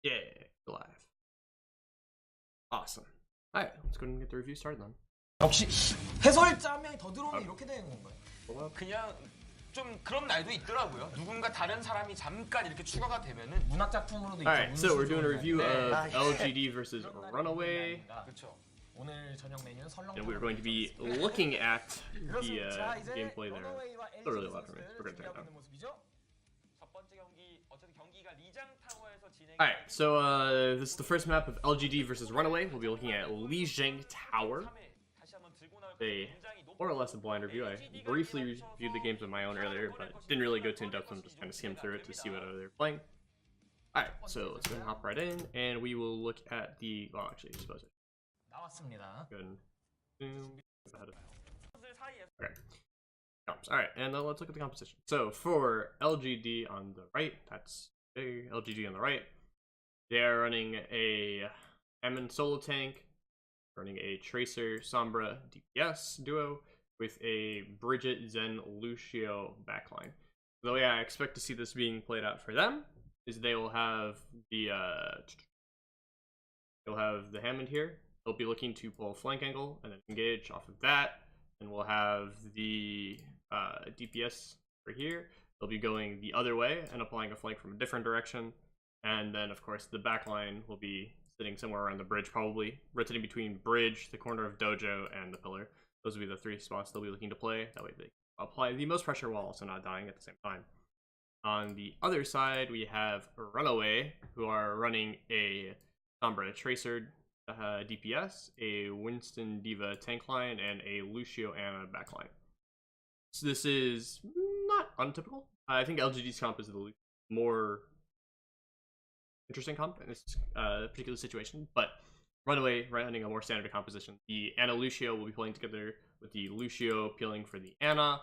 Yeah, we're live. Awesome. Alright, let's go ahead and get the review started then. 역시 해설자 한 명이 더 들어오면 이렇게 되는 건가요? 그냥 좀 그런 날도 있더라고요. 누군가 다른 사람이 잠깐 이렇게 추가가 되면은 문학 작품으로도 있죠. Alright, so we're doing a review of LGD versus RunAway. 그렇죠. 오늘 저녁 메뉴는 설렁. And we're going to be looking at the gameplay there. It's really loud for me. We're going to turn it down. 첫 번째 경기 어쨌든 경기가 리장 타워에서 진행. Alright, so this is the first map of LGD versus RunAway. We'll be looking at Lijiang Tower. A more or less a blind review. I briefly reviewed the games on my own earlier, but didn't really go too in depth. I'm just kind of skim through it to see what they're playing. Alright, so let's go and hop right in, and we will look at the. Well, actually, I suppose 나왔습니다. go ahead and okay. Alright, and let's look at the composition. So for LGD on the right, that's LGD on the right. They are running a Hammond solo tank, running a Tracer Sombra DPS duo with a Bridget Zen Lucio backline. The way I expect to see this being played out for them is they will have the Hammond here. They'll be looking to pull a flank angle and then engage off of that, and we'll have the DPS right here. They'll be going the other way and applying a flank from a different direction, and then of course the backline will be sitting somewhere around the bridge, probably rotating between bridge, the corner of dojo, and the pillar. Those will be the three spots they'll be looking to play. That way they apply the most pressure while also not dying at the same time. On the other side, we have RunAway, who are running a Sombra Tracer DPS, a Winston Diva tank line, and a Lucio Ana backline. So this is not untypical. I think LGD's comp is the more interesting comp in this particular situation, but RunAway running a more standard composition. The Ana Lucio will be playing together with the Lucio peeling for the Ana.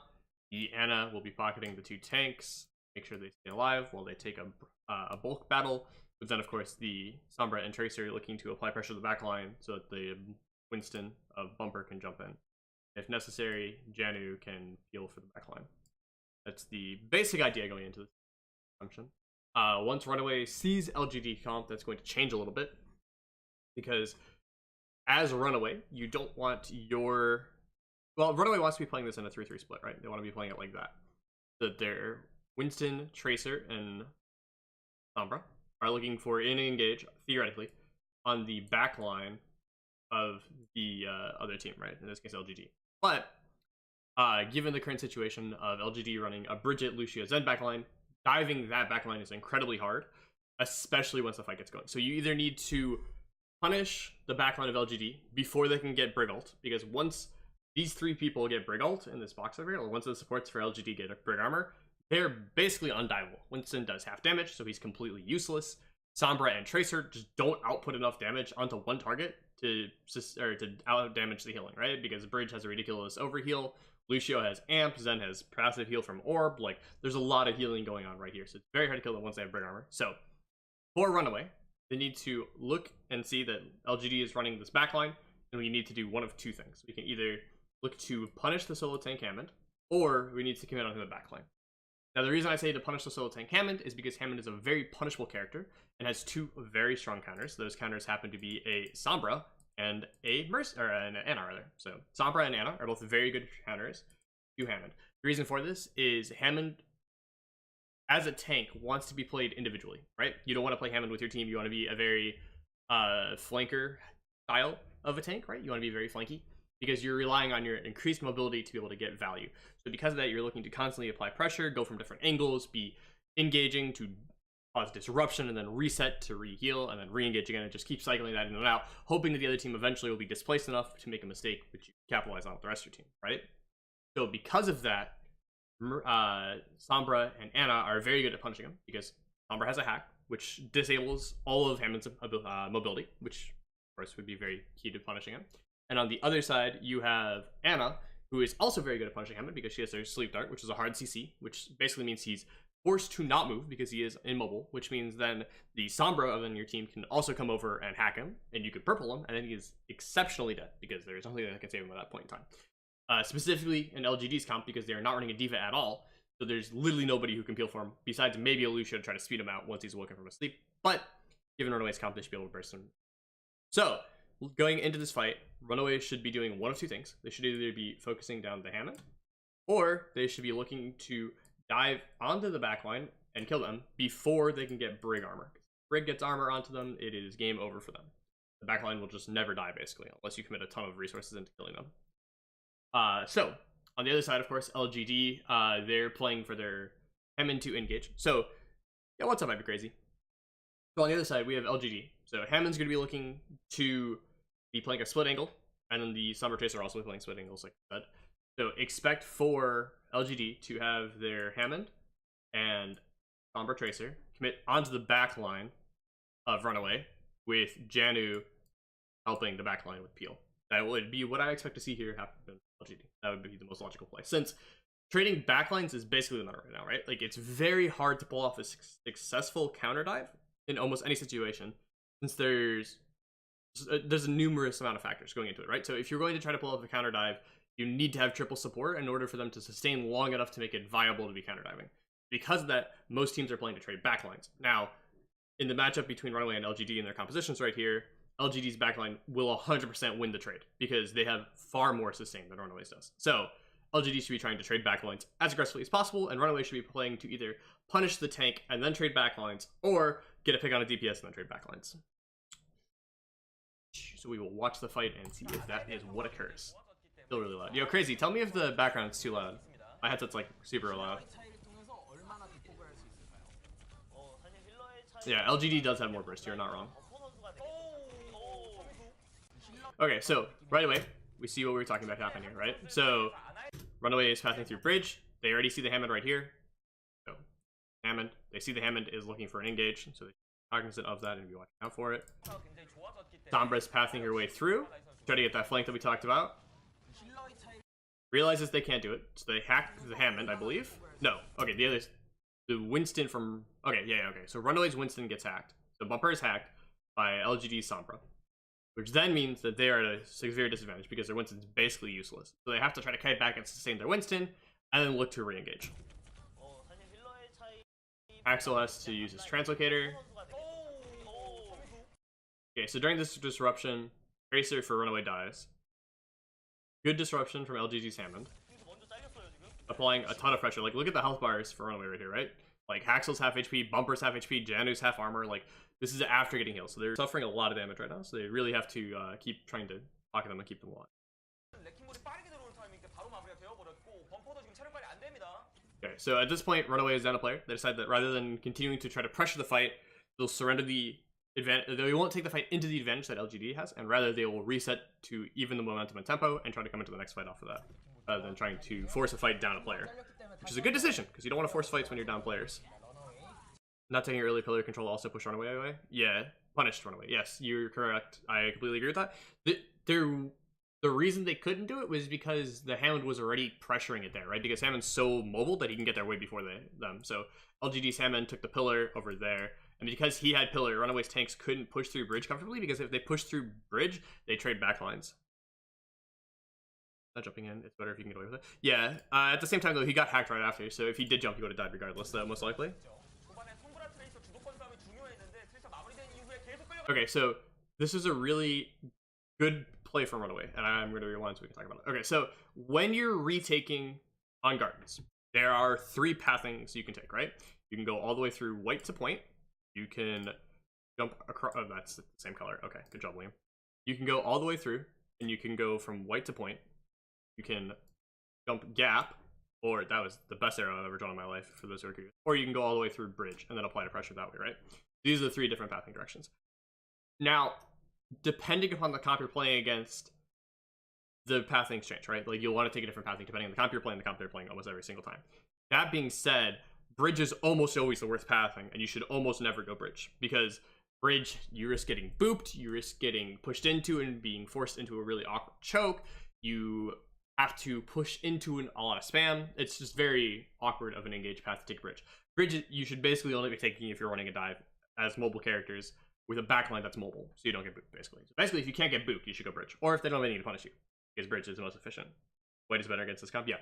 The Ana will be pocketing the two tanks, make sure they stay alive while they take a bulk battle. But then, of course, the Sombra and Tracer looking to apply pressure to the backline so that the Winston of Bumper can jump in. If necessary, Janu can peel for the backline. That's the basic idea going into this function. Once RunAway sees LGD comp, that's going to change a little bit, because as RunAway, you don't want your... Well, RunAway wants to be playing this in a 3-3 split, right? They want to be playing it like that. That their Winston, Tracer, and Sombra are looking for an engage, theoretically, on the back line of the other team, right? In this case, LGD. But, given the current situation of LGD running a Bridget, Lucio, Zen backline, diving that backline is incredibly hard, especially once the fight gets going. So you either need to punish the backline of LGD before they can get Brigalt, because once these three people get Brigalt in this box over here, or once the supports for LGD get Brig Armor, they're basically undiveable. Winston does half damage, so he's completely useless. Sombra and Tracer just don't output enough damage onto one target to out damage the healing, right? Because Bridge has a ridiculous overheal, Lucio has amp, Zen has passive heal from Orb. Like, there's a lot of healing going on right here, so it's very hard to kill them once they have Brig Armor. So, for RunAway, they need to look and see that LGD is running this backline, and we need to do one of two things. We can either look to punish the solo tank Hammond, or we need to commit onto the backline. Now, the reason I say to punish the solo tank Hammond is because Hammond is a very punishable character and has two very strong counters. Those counters happen to be a Sombra and an Ana, rather. So Sombra and Ana are both very good counters to Hammond. The reason for this is Hammond, as a tank, wants to be played individually, right? You don't want to play Hammond with your team. You want to be a very flanker style of a tank, right? You want to be very flanky, because you're relying on your increased mobility to be able to get value. So because of that, you're looking to constantly apply pressure, go from different angles, be engaging to cause disruption, and then reset to re-heal, and then re-engage again, and just keep cycling that in and out, hoping that the other team eventually will be displaced enough to make a mistake, which you capitalize on with the rest of your team, right? So because of that, Sombra and Ana are very good at punishing him, because Sombra has a hack, which disables all of Hammond's mobility, which of course would be very key to punishing him. And on the other side, you have Ana, who is also very good at punishing Hammond because she has her Sleep Dart, which is a hard CC, which basically means he's forced to not move because he is immobile, which means then the Sombra of your team can also come over and hack him, and you could purple him, and then he is exceptionally dead because there is nothing that can save him at that point in time. Specifically in LGD's comp, because they are not running a Diva at all, so there's literally nobody who can peel for him, besides maybe a Lucio to try to speed him out once he's woken from his sleep. But given RunAway's comp, they should be able to burst them. So, going into this fight, RunAway should be doing one of two things. They should either be focusing down the Hammond, or they should be looking to dive onto the backline and kill them before they can get Brig armor. If Brig gets armor onto them, it is game over for them. The backline will just never die, basically, unless you commit a ton of resources into killing them. So, on the other side, of course, LGD, they're playing for their Hammond to engage. So, yeah, what's up, I'd be crazy. So on the other side, we have LGD. So Hammond's going to be looking to be playing a split angle, and then the Sombra Tracer also playing split angles, like I said. So expect for LGD to have their Hammond and Sombra Tracer commit onto the back line of RunAway, with Janu helping the back line with Peel. That would be what I expect to see here happen in LGD. That would be the most logical play, since trading backlines is basically the matter right now, right? Like, it's very hard to pull off a successful counter dive in almost any situation, since there's a numerous amount of factors going into it, right? So if you're going to try to pull off a counter dive, you need to have triple support in order for them to sustain long enough to make it viable to be counter diving. Because of that, most teams are playing to trade backlines. Now, in the matchup between RunAway and LGD in their compositions right here, LGD's backline will 100% win the trade, because they have far more sustain than RunAway's does. So LGD should be trying to trade backlines as aggressively as possible, and RunAway should be playing to either punish the tank and then trade backlines, or get a pick on a DPS and then trade backlines. So we will watch the fight and see if that is what occurs. Still really loud. Yo, Crazy, tell me if the background's too loud. My headset's like super loud. Yeah, LGD does have more burst, you're not wrong. Okay, so right away, we see what we were talking about happening here, right? So RunAway is passing through bridge. They already see the Hammond right here. So Hammond, they see the Hammond is looking for an engage, so they're cognizant of that and be watching out for it. Sombra's passing her way through, try to get that flank that we talked about. Realizes they can't do it, so they hack the Hammond, I believe. No, okay, the Winston from, okay, yeah, okay. So RunAway's Winston gets hacked. So Bumper is hacked by LGD's Sombra, which then means that they are at a severe disadvantage because their Winston's basically useless. So they have to try to kite back and sustain their Winston, and then look to re-engage. Axel has to use his Translocator. Okay, so during this disruption, Tracer for RunAway dies. Good disruption from LGD's Hammond. Applying a ton of pressure. Like, look at the health bars for RunAway right here, right? Like, Haxel's half HP, Bumper's half HP, Janu's half armor. Like, this is after getting healed, so they're suffering a lot of damage right now. So they really have to keep trying to pocket them and keep them alive. Okay, so at this point, RunAway is down a player. They decide that rather than continuing to try to pressure the fight, they'll surrender the advantage. They won't take the fight into the advantage that LGD has, and rather they will reset to even the momentum and tempo and try to come into the next fight off of that, rather than trying to force a fight down a player, which is a good decision because you don't want to force fights when you're down players. Not taking early pillar control also push RunAway away. Yeah, punished RunAway. Yes, you're correct. I completely agree with that. The reason they couldn't do it was because the Hammond was already pressuring it there, right? Because Hammond's so mobile that he can get there way before them. So LGD's Hammond took the pillar over there. And because he had pillar, RunAway's tanks couldn't push through bridge comfortably, because if they push through bridge, they trade backlines. Not jumping in, it's better if you can get away with it. Yeah, at the same time though, he got hacked right after, so if he did jump, he would have died regardless, though, most likely. Okay, so this is a really good play from RunAway, and I'm going to rewind so we can talk about it. Okay, so when you're retaking on gardens, there are 3 pathings you can take, right? You can go all the way through white to point. You can jump across. Oh, that's the same color. Okay, good job, William. You can go all the way through, and you can go from white to point. You can jump gap, or that was the best arrow I've ever drawn in my life for those who are curious. Or you can go all the way through bridge and then apply the pressure that way, right? These are the 3 different pathing directions. Now, depending upon the comp you're playing against, the pathings change, right? Like, you'll want to take a different pathing depending on the comp you're playing, the comp they're playing almost every single time. That being said, bridge is almost always the worst pathing, and you should almost never go bridge, because bridge, you risk getting booped, you risk getting pushed into and being forced into a really awkward choke, you have to push into a lot of spam. It's just very awkward of an engaged path to take bridge. Bridge, you should basically only be taking if you're running a dive as mobile characters with a backline that's mobile, so you don't get booped, basically. So basically, if you can't get booped, you should go bridge, or if they don't have anything to punish you, because bridge is the most efficient. White is better against this comp, yeah.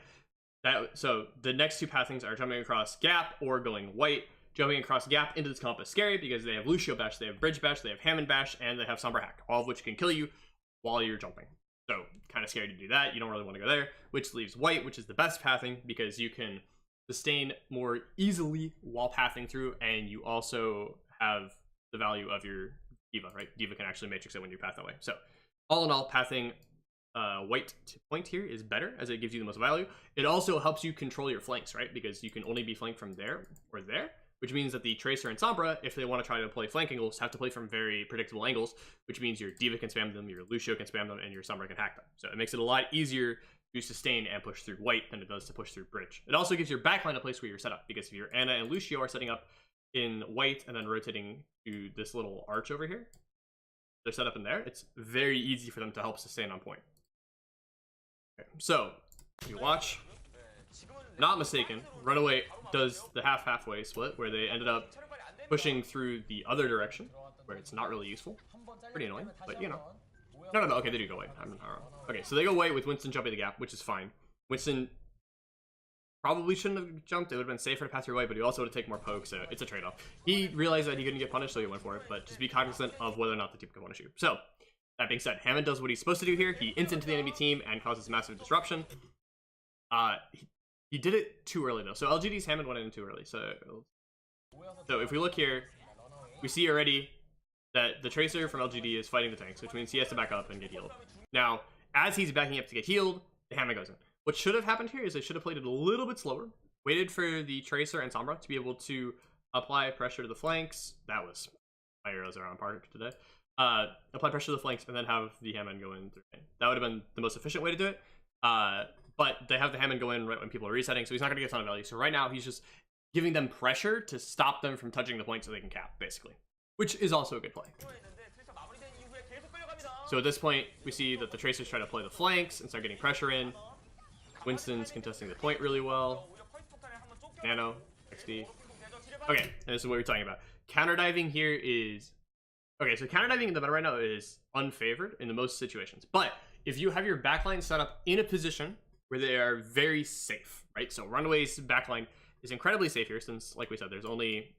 So the next 2 pathings are jumping across gap or going white. jumping across gap into this comp is scary because they have Lucio Bash, they have Bridge Bash, they have Hammond Bash, and they have Sombra Hack, all of which can kill you while you're jumping. So kind of scary to do that. You don't really want to go there, which leaves white, which is the best pathing because you can sustain more easily while pathing through, and you also have the value of your D.Va, right? D.Va can actually matrix it when you path that way. So all in all, pathing white to point here is better as it gives you the most value. It also helps you control your flanks, right? Because you can only be flanked from there or there, which means that the Tracer and Sombra, if they want to try to play flank angles, have to play from very predictable angles, which means your D.Va can spam them, your Lucio can spam them, and your Sombra can hack them. So it makes it a lot easier to sustain and push through white than it does to push through bridge. It also gives your backline a place where you're set up, because if your Ana and Lucio are setting up in white and then rotating to this little arch over here, they're set up in there, it's very easy for them to help sustain on point. Okay, so if you watch, not mistaken, RunAway does the halfway split where they ended up pushing through the other direction where it's not really useful. Pretty annoying, but you know. No, okay, they do go away. I'm not wrong. Okay, so they go away with Winston jumping the gap, which is fine. Winston probably shouldn't have jumped. It would have been safer to pass your way, but he also would have taken more pokes, so it's a trade-off. He realized that he couldn't get punished, so he went for it, but just be cognizant of whether or not the team can punish you. So, that being said, Hammond does what he's supposed to do here. He ints into the enemy team and causes massive disruption. He did it too early, though. So LGD's Hammond went in too early. So if we look here, we see already that the Tracer from LGD is fighting the tanks, which means he has to back up and get healed. Now, as he's backing up to get healed, the Hammond goes in. What should have happened here is they should have played it a little bit slower, waited for the Tracer and Sombra to be able to apply pressure to the flanks. That was, my arrows are on par today. Apply pressure to the flanks and then have the Hammond go in through. That would have been the most efficient way to do it. But they have the Hammond go in right when people are resetting, so he's not going to get a ton of value. So right now, he's just giving them pressure to stop them from touching the point so they can cap, basically. Which is also a good play. So at this point, we see that the Tracers try to play the flanks and start getting pressure in. Winston's contesting the point really well. Nano, XD. Okay, and this is what we're talking about. Counter diving here is... Okay, so counter diving in the meta right now is unfavored in the most situations. But if you have your backline set up in a position where they are very safe, right? So RunAway's backline is incredibly safe here since, like we said, there's only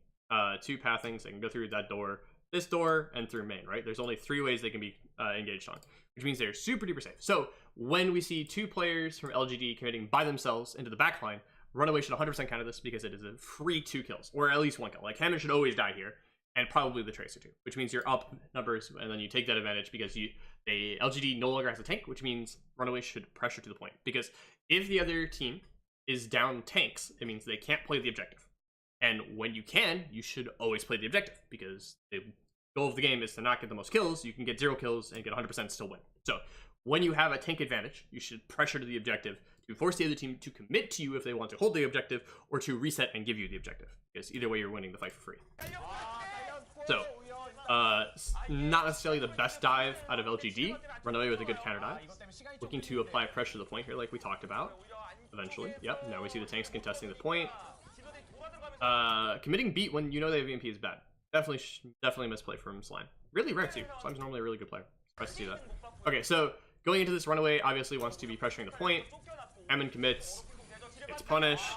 2 pathings. They can go through that door, this door, and through main, right? There's only 3 ways they can be engaged on, which means they're super duper safe. So when we see 2 players from LGD committing by themselves into the backline, RunAway should 100% counter this because it is a free 2 kills, or at least 1 kill. Like, Hammond should always die here, and probably the Tracer too, which means you're up numbers, and then you take that advantage because LGD no longer has a tank, which means RunAway should pressure to the point. Because if the other team is down tanks, it means they can't play the objective. And when you can, you should always play the objective, because the goal of the game is to not get the most kills. You can get 0 kills and get 100% and still win. So when you have a tank advantage, you should pressure to the objective to force the other team to commit to you if they want to hold the objective, or to reset and give you the objective, because either way you're winning the fight for free. So, not necessarily the best dive out of LGD. RunAway with a good counter dive. Looking to apply pressure to the point here like we talked about. Eventually. Yep, now we see the tanks contesting the point. Committing beat when you know they have EMP is bad. Definitely misplay from Slime. Really rare too. Slime's normally a really good player. Surprised to see that. Okay, so going into this, RunAway obviously wants to be pressuring the point. Hammond commits, gets punished.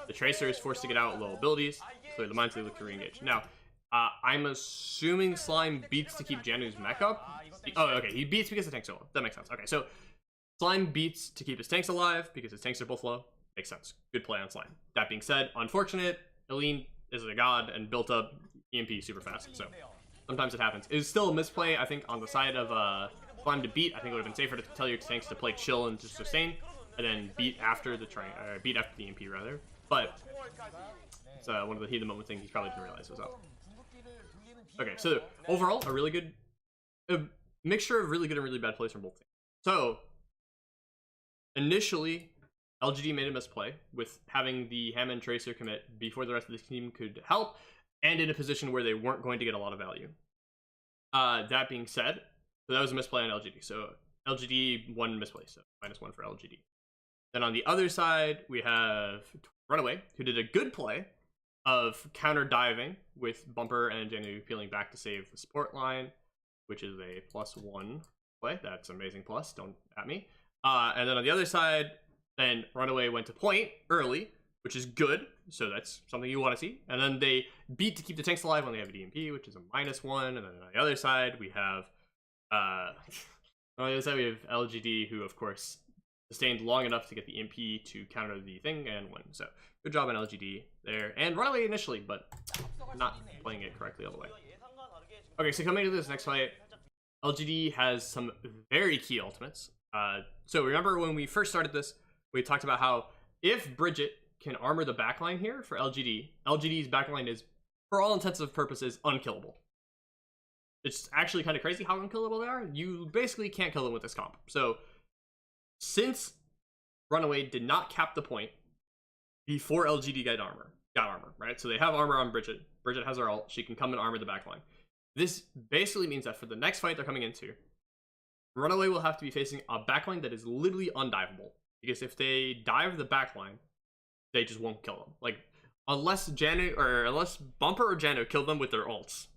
The Tracer is forced to get out low abilities. Clear the mines, they look to re-engage. Now, I'm assuming Slime beats to keep Janu's mech up. Oh, okay, he beats because the tank's so low. That makes sense. Okay, so Slime beats to keep his tanks alive because his tanks are both low. Makes sense. Good play on Slime. That being said, unfortunate, Eileen is a god and built up EMP super fast, so sometimes it happens. It's still a misplay, I think, on the side of Slime to beat. I think it would have been safer to tell your tanks to play chill and just sustain, and then beat after the EMP rather. But it's one of the moment things he probably didn't realize was up. Okay, so overall, a mixture of really good and really bad plays from both teams. So initially, LGD made a misplay with having the Hammond Tracer commit before the rest of the team could help, and in a position where they weren't going to get a lot of value. That being said, so that was a misplay on LGD. So LGD won misplay, so -1 for LGD. Then on the other side, we have RunAway, who did a good play of counter diving with Bumper and Janu peeling back to save the support line, which is a +1 play. That's amazing plus, don't at me. And then on the other side, then RunAway went to point early, which is good. So that's something you want to see. And then they beat to keep the tanks alive when they have a DMP, which is a -1. And then on the other side, we have on the other side we have LGD, who of course sustained long enough to get the MP to counter the thing and win. So good job on LGD there, and RunAway initially, but not playing it correctly all the way. Okay, so coming to this next fight, LGD has some very key ultimates. So remember when we first started this, we talked about how if Bridget can armor the backline here for LGD, LGD's backline is, for all intents and purposes, unkillable. It's actually kind of crazy how unkillable they are. You basically can't kill them with this comp. So since RunAway did not cap the point before LGD got armor, right? So they have armor on Bridget. Bridget has her ult. She can come and armor the backline. This basically means that for the next fight they're coming into, RunAway will have to be facing a backline that is literally undiveable. Because if they dive the backline, they just won't kill them. Like, unless Bumper or Jano kill them with their ults.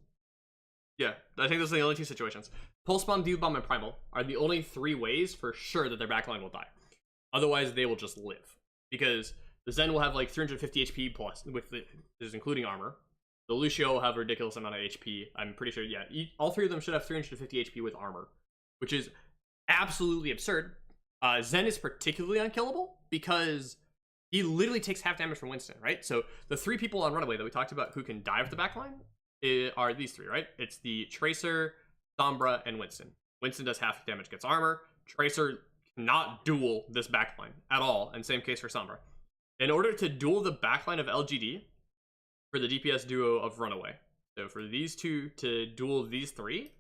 Yeah, I think those are the only two situations. Pulse Bomb, Diva Bomb, and Primal are the only 3 ways for sure that their backline will die. Otherwise, they will just live. Because the Zen will have like 350 HP plus, this is including armor. The Lucio will have a ridiculous amount of HP. I'm pretty sure, yeah, all 3 of them should have 350 HP with armor, which is absolutely absurd. Zen is particularly unkillable because he literally takes half damage from Winston, right? So the 3 people on RunAway that we talked about who can dive the backline are these 3, right? It's the Tracer, Sombra, and Winston. Winston does half damage, gets armor. Tracer cannot duel this backline at all, and same case for Sombra. In order to duel the backline of LGD for the DPS duo of RunAway, so for these 2 to duel these 3,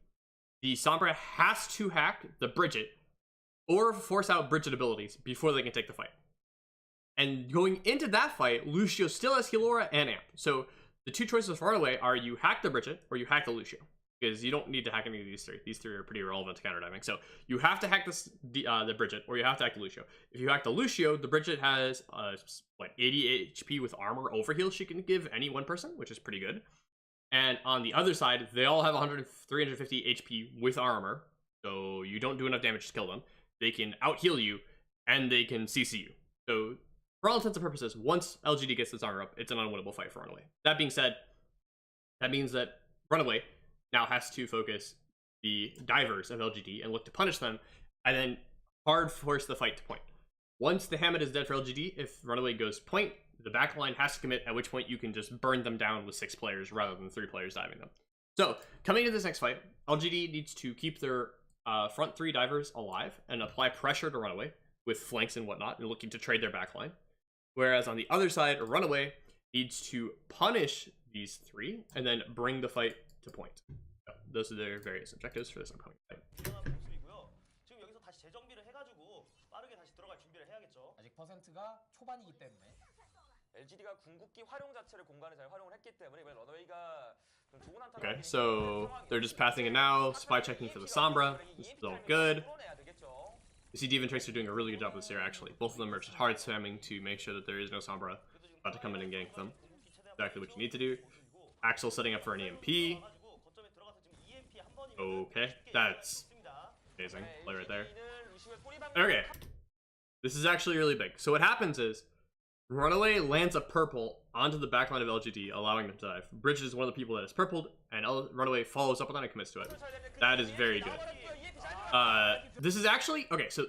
the Sombra has to hack the Bridget or force out Bridget abilities before they can take the fight. And going into that fight, Lucio still has Healora and Amp. So the 2 choices for RunAway are you hack the Bridget or you hack the Lucio. Because you don't need to hack any of these 3. These 3 are pretty irrelevant to counter diving. So you have to hack the Bridget or you have to hack the Lucio. If you hack the Lucio, the Bridget has 80 HP with armor overheal she can give any one person, which is pretty good. And on the other side, they all have 350 HP with armor. So you don't do enough damage to kill them. They can out-heal you and they can CC you. So for all intents and purposes, once LGD gets this armor up, it's an unwinnable fight for RunAway. That being said, that means that RunAway now has to focus the divers of LGD and look to punish them, and then hard force the fight to point. Once the Hammett is dead for LGD, if RunAway goes point, the backline has to commit, at which point you can just burn them down with 6 players rather than 3 players diving them. So, coming into this next fight, LGD needs to keep their front 3 divers alive and apply pressure to RunAway with flanks and whatnot, and looking to trade their backline. Whereas on the other side, RunAway needs to punish these 3 and then bring the fight to point. So those are their various objectives for this upcoming fight. 지금 여기서 다시 재정비를 해가지고 빠르게 다시 들어갈 준비를 해야겠죠. 아직 퍼센트가 초반이기 때문에. LGD가 궁극기 활용 자체를 공간을 잘 활용을 했기 때문에 이번에 러너웨이가 좀 좋은 한타를 Okay, so they're just passing it now, spy checking for the Sombra. This is all good. You see Diva and Tracer doing a really good job this year, actually. Both of them are just hard spamming to make sure that there is no Sombra about to come in and gank them. Exactly what you need to do. Axel setting up for an EMP. Okay, that's amazing. Play right there. Okay, this is actually really big. So what happens is, RunAway lands a purple onto the backline of LGD, allowing them to dive. Bridget is one of the people that is purpled, and RunAway follows up on that and commits to it. That is very good. This is actually... Okay, so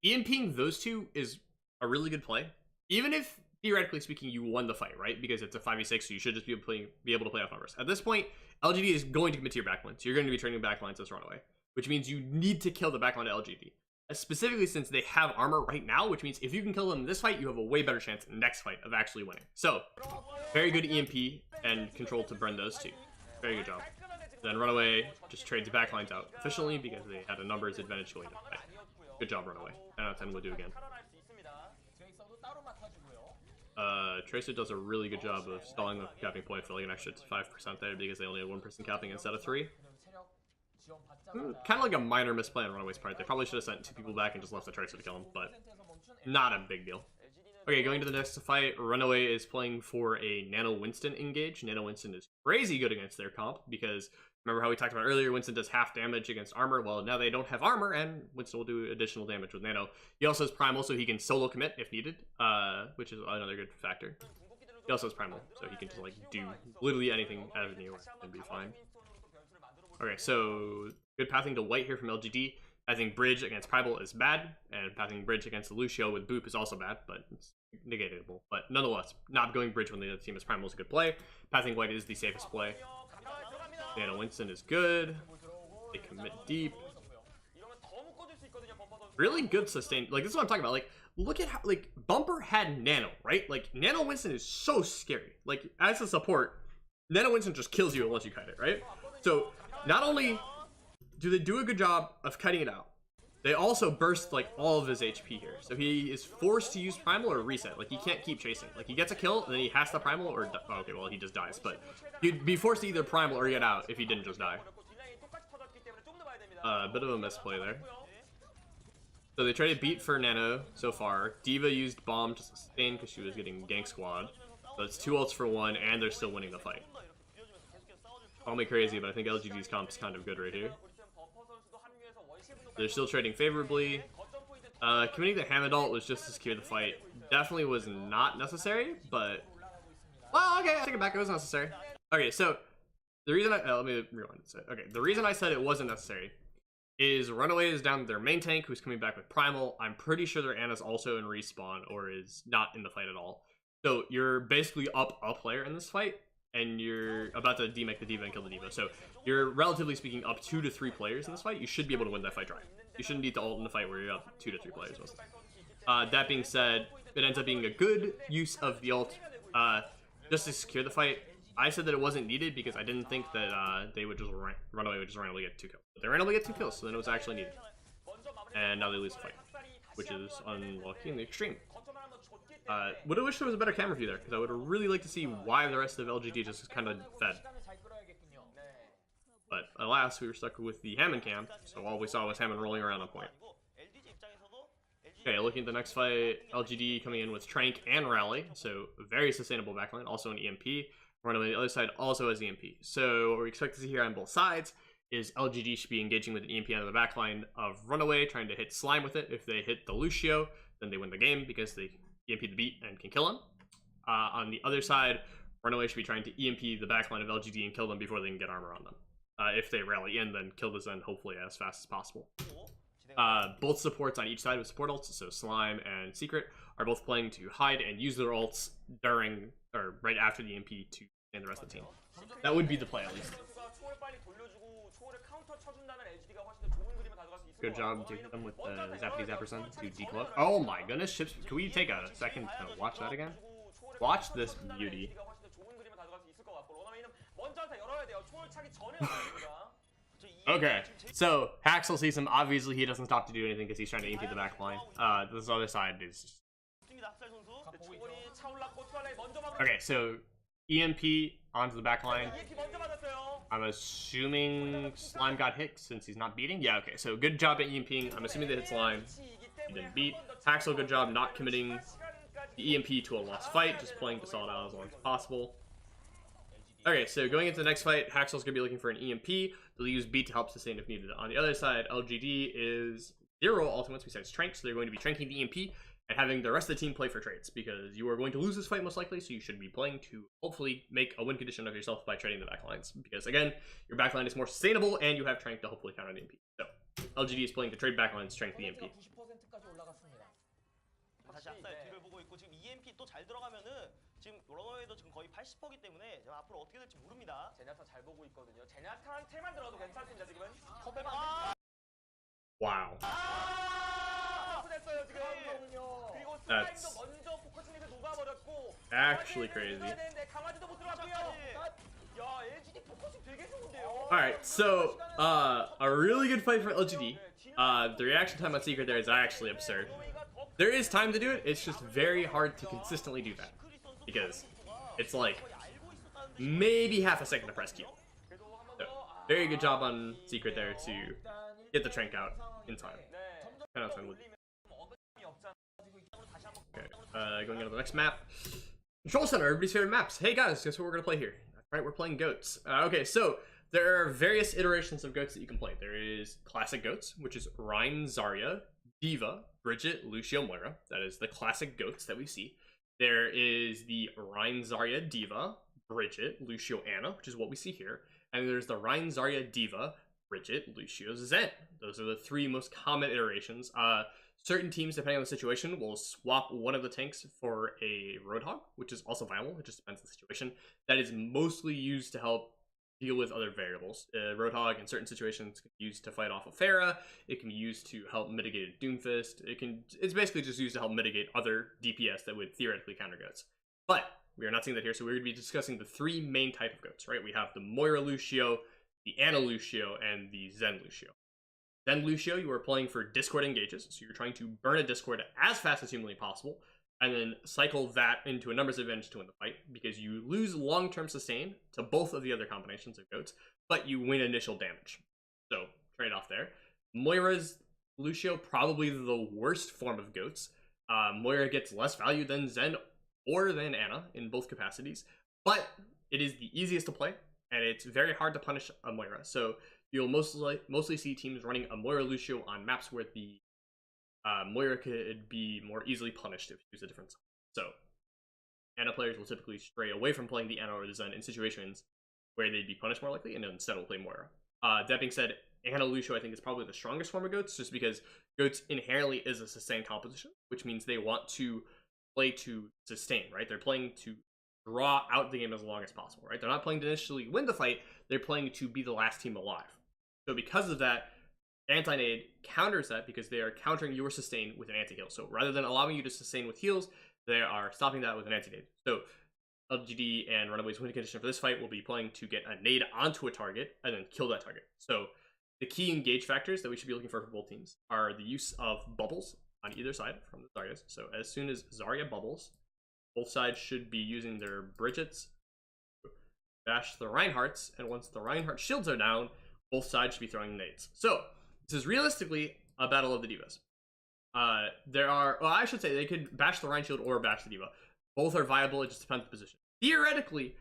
EMPing those 2 is a really good play. Even if, theoretically speaking, you won the fight, right? Because it's a 5v6, so you should just be able to play off numbers. At this point, LGD is going to commit to your backline, so you're going to be training backlines as RunAway, which means you need to kill the backline of LGD. Specifically since they have armor right now, which means if you can kill them in this fight, you have a way better chance in the next fight of actually winning. So, very good EMP and control to burn those 2. Very good job. Then RunAway just trades backlines out efficiently because they had a numbers advantage going into the fight. Good job, RunAway. 10 out of 10 will do again. Tracer does a really good job of stalling the capping point for like an extra 5% there because they only had 1 person capping instead of 3. Kind of like a minor misplay on RunAway's part. They probably should have sent 2 people back and just left the Tracer to kill him, but not a big deal. Okay, going to the next fight, RunAway is playing for a Nano Winston engage. Nano Winston is crazy good against their comp because remember how we talked about earlier, Winston does half damage against armor. Well, now they don't have armor, and Winston will do additional damage with Nano. He also has Primal, so he can solo commit if needed, which is another good factor. He also has Primal, so he can just like do literally anything out of anywhere and be fine. Okay, so good pathing to white here from LGD. Pathing bridge against Primal is bad, and pathing bridge against the Lucio with Boop is also bad, but it's negatable. But nonetheless, not going bridge when the other team is Primal is a good play. Pathing white is the safest play. Nano Winston is good. They commit deep. Really good sustain. Like, this is what I'm talking about. Like, look at how, like, Bumper had Nano, right? Like, Nano Winston is so scary. Like, as a support, Nano Winston just kills you unless you kite it, right? So, not only do they do a good job of cutting it out, they also burst, like, all of his HP here. So he is forced to use Primal or reset. Like, he can't keep chasing. Like, he gets a kill, and then he has to Primal or... Oh, okay, well, he just dies. But he'd be forced to either Primal or get out if he didn't just die. A bit of a misplay there. So they traded beat for Nano so far. D.Va used Bomb to sustain because she was getting Gank Squad. So it's 2 ults for 1, and they're still winning the fight. Call me crazy, but I think LGD's comp is kind of good right here. They're still trading favorably. Committing the Hammond ult was just to secure the fight. Definitely was not necessary, but... Well, okay, I take it back, it was necessary. Okay, so, the reason let me rewind this. Okay, the reason I said it wasn't necessary is RunAway is down their main tank, who's coming back with Primal. I'm pretty sure their Ana's also in respawn, or is not in the fight at all. So, you're basically up a player in this fight, and you're about to demech the D.Va and kill the D.Va. So you're, relatively speaking, up 2 to 3 players in this fight. You should be able to win that fight dry. You shouldn't need to ult in the fight where you're up 2 to 3 players most of the time. That being said, it ends up being a good use of the ult just to secure the fight. I said that it wasn't needed because I didn't think that they would just RunAway would just randomly get 2 kills. But they randomly get 2 kills, so then it was actually needed. And now they lose the fight, which is unlucky in the extreme. Would have wished there was a better camera view there, because I would have really liked to see why the rest of LGD just kind of fed. But alas, we were stuck with the Hammond camp, so all we saw was Hammond rolling around on point. Okay, looking at the next fight, LGD coming in with Trank and Rally, so very sustainable backline, also an EMP. Run on the other side also has EMP. So what we expect to see here on both sides is LGD should be engaging with an EMP out of the backline of RunAway, trying to hit Slime with it. If they hit the Lucio, then they win the game because they EMP the beat and can kill him. On the other side, RunAway should be trying to EMP the backline of LGD and kill them before they can get armor on them. If they rally in, then kill the Zen hopefully as fast as possible. Both supports on each side with support ults, so Slime and Secret, are both playing to hide and use their ults during, or right after the EMP to and the rest of the team. That would be the play, at least. Good job taking them with the Zappity Zapperson to decloak. Oh my goodness, Ships, can we take a second to watch that again? Watch this beauty. Okay, so Haxel sees him. Obviously, he doesn't stop to do anything because he's trying to EMP the back line. This other side is just... Okay, so EMP onto the back line. I'm assuming Slime got hit since he's not beating. Yeah, okay, so good job at EMPing. I'm assuming they hit Slime. He didn't beat. Haxel, good job not committing the EMP to a lost fight, just playing to stall it out as long as possible. Okay, so going into the next fight, Haxel's going to be looking for an EMP. They'll use beat to help sustain if needed. On the other side, LGD is 0 ultimates besides Trank, so they're going to be tranking the EMP and having the rest of the team play for trades, because you are going to lose this fight most likely, so you should be playing to hopefully make a win condition of yourself by trading the backlines, because again, your backline is more sustainable and you have Trank to hopefully counter the EMP. So, LGD is playing to trade backlines, Trank the EMP. 다시 앞살 뒤를 보고 있고 지금 EMP 또 잘 들어가면은 지금 러너웨이도 지금 거의 80%이기 때문에 앞으로 어떻게 될지 모릅니다. 제냐타 잘 보고 있거든요. 제냐타랑 텔만 들어도 괜찮습니다 지금은. Wow. 됐어요 지금. 그리고 슬라임도 먼저 포커싱에서 녹아버렸고. Actually crazy. 강아지도 못 들어갔고요. 야 LGD 포커싱 되게 좋은데요. Alright, so a really good fight for LGD. The reaction time on Secret there is actually absurd. There is time to do it, it's just very hard to consistently do that. Because it's like maybe half a second to press Q. So, very good job on Secret there to get the Trank out in time. Okay, going on to the next map. Control Center, everybody's favorite maps. Hey guys, guess what we're gonna play here? That's right, we're playing Goats. Okay, so there are various iterations of Goats that you can play. There is classic Goats, which is Rein, Zarya, Diva, Bridget, Lucio, Moira. That is the classic Goats that we see. There is the Rein, Zarya, Diva, Bridget, Lucio, Anna, which is what we see here. And there's the Rein, Zarya, Diva, Bridget, Lucio, Zen. Those are the three most common iterations. Certain teams, depending on the situation, will swap one of the tanks for a Roadhog, which is also viable. It just depends on the situation. That is mostly used to help deal with other variables. Roadhog in certain situations can be used to fight off of Pharah. It can be used to help mitigate a Doomfist. It's basically just used to help mitigate other DPS that would theoretically counter Goats. But we are not seeing that here, so we're going to be discussing the three main type of Goats, right? We have the Moira Lucio, the Anna Lucio, and the Zen Lucio. Then Lucio, you are playing for Discord engages, so you're trying to burn a Discord as fast as humanly possible, and then cycle that into a numbers advantage to win the fight, because you lose long-term sustain to both of the other combinations of Goats, but you win initial damage. So, trade-off there. Moira's Lucio, probably the worst form of Goats. Moira gets less value than Zen or than Anna in both capacities, but it is the easiest to play, and it's very hard to punish a Moira, so you'll mostly see teams running a Moira Lucio on maps where the Moira could be more easily punished if you use a different side. So, Anna players will typically stray away from playing the Anna or the Zen in situations where they'd be punished more likely, and instead will play Moira. That being said, Anna Lucio I think is probably the strongest form of Goats, just because Goats inherently is a sustained composition, which means they want to play to sustain, right? They're playing to draw out the game as long as possible, right? They're not playing to initially win the fight, they're playing to be the last team alive. So because of that, anti-nade counters that because they are countering your sustain with an anti-heal. So rather than allowing you to sustain with heals, they are stopping that with an anti-nade. So LGD and RunAway's win condition for this fight will be playing to get a nade onto a target and then kill that target. So the key engage factors that we should be looking for both teams are the use of bubbles on either side from the Zaryas. So as soon as Zarya bubbles, both sides should be using their Bridgets to bash the Reinhardts, and once the Reinhardt shields are down, both sides should be throwing nades. So, this is realistically a battle of the divas. I should say they could bash the Rein shield or bash the diva. Both are viable, it just depends on the position. Theoretically,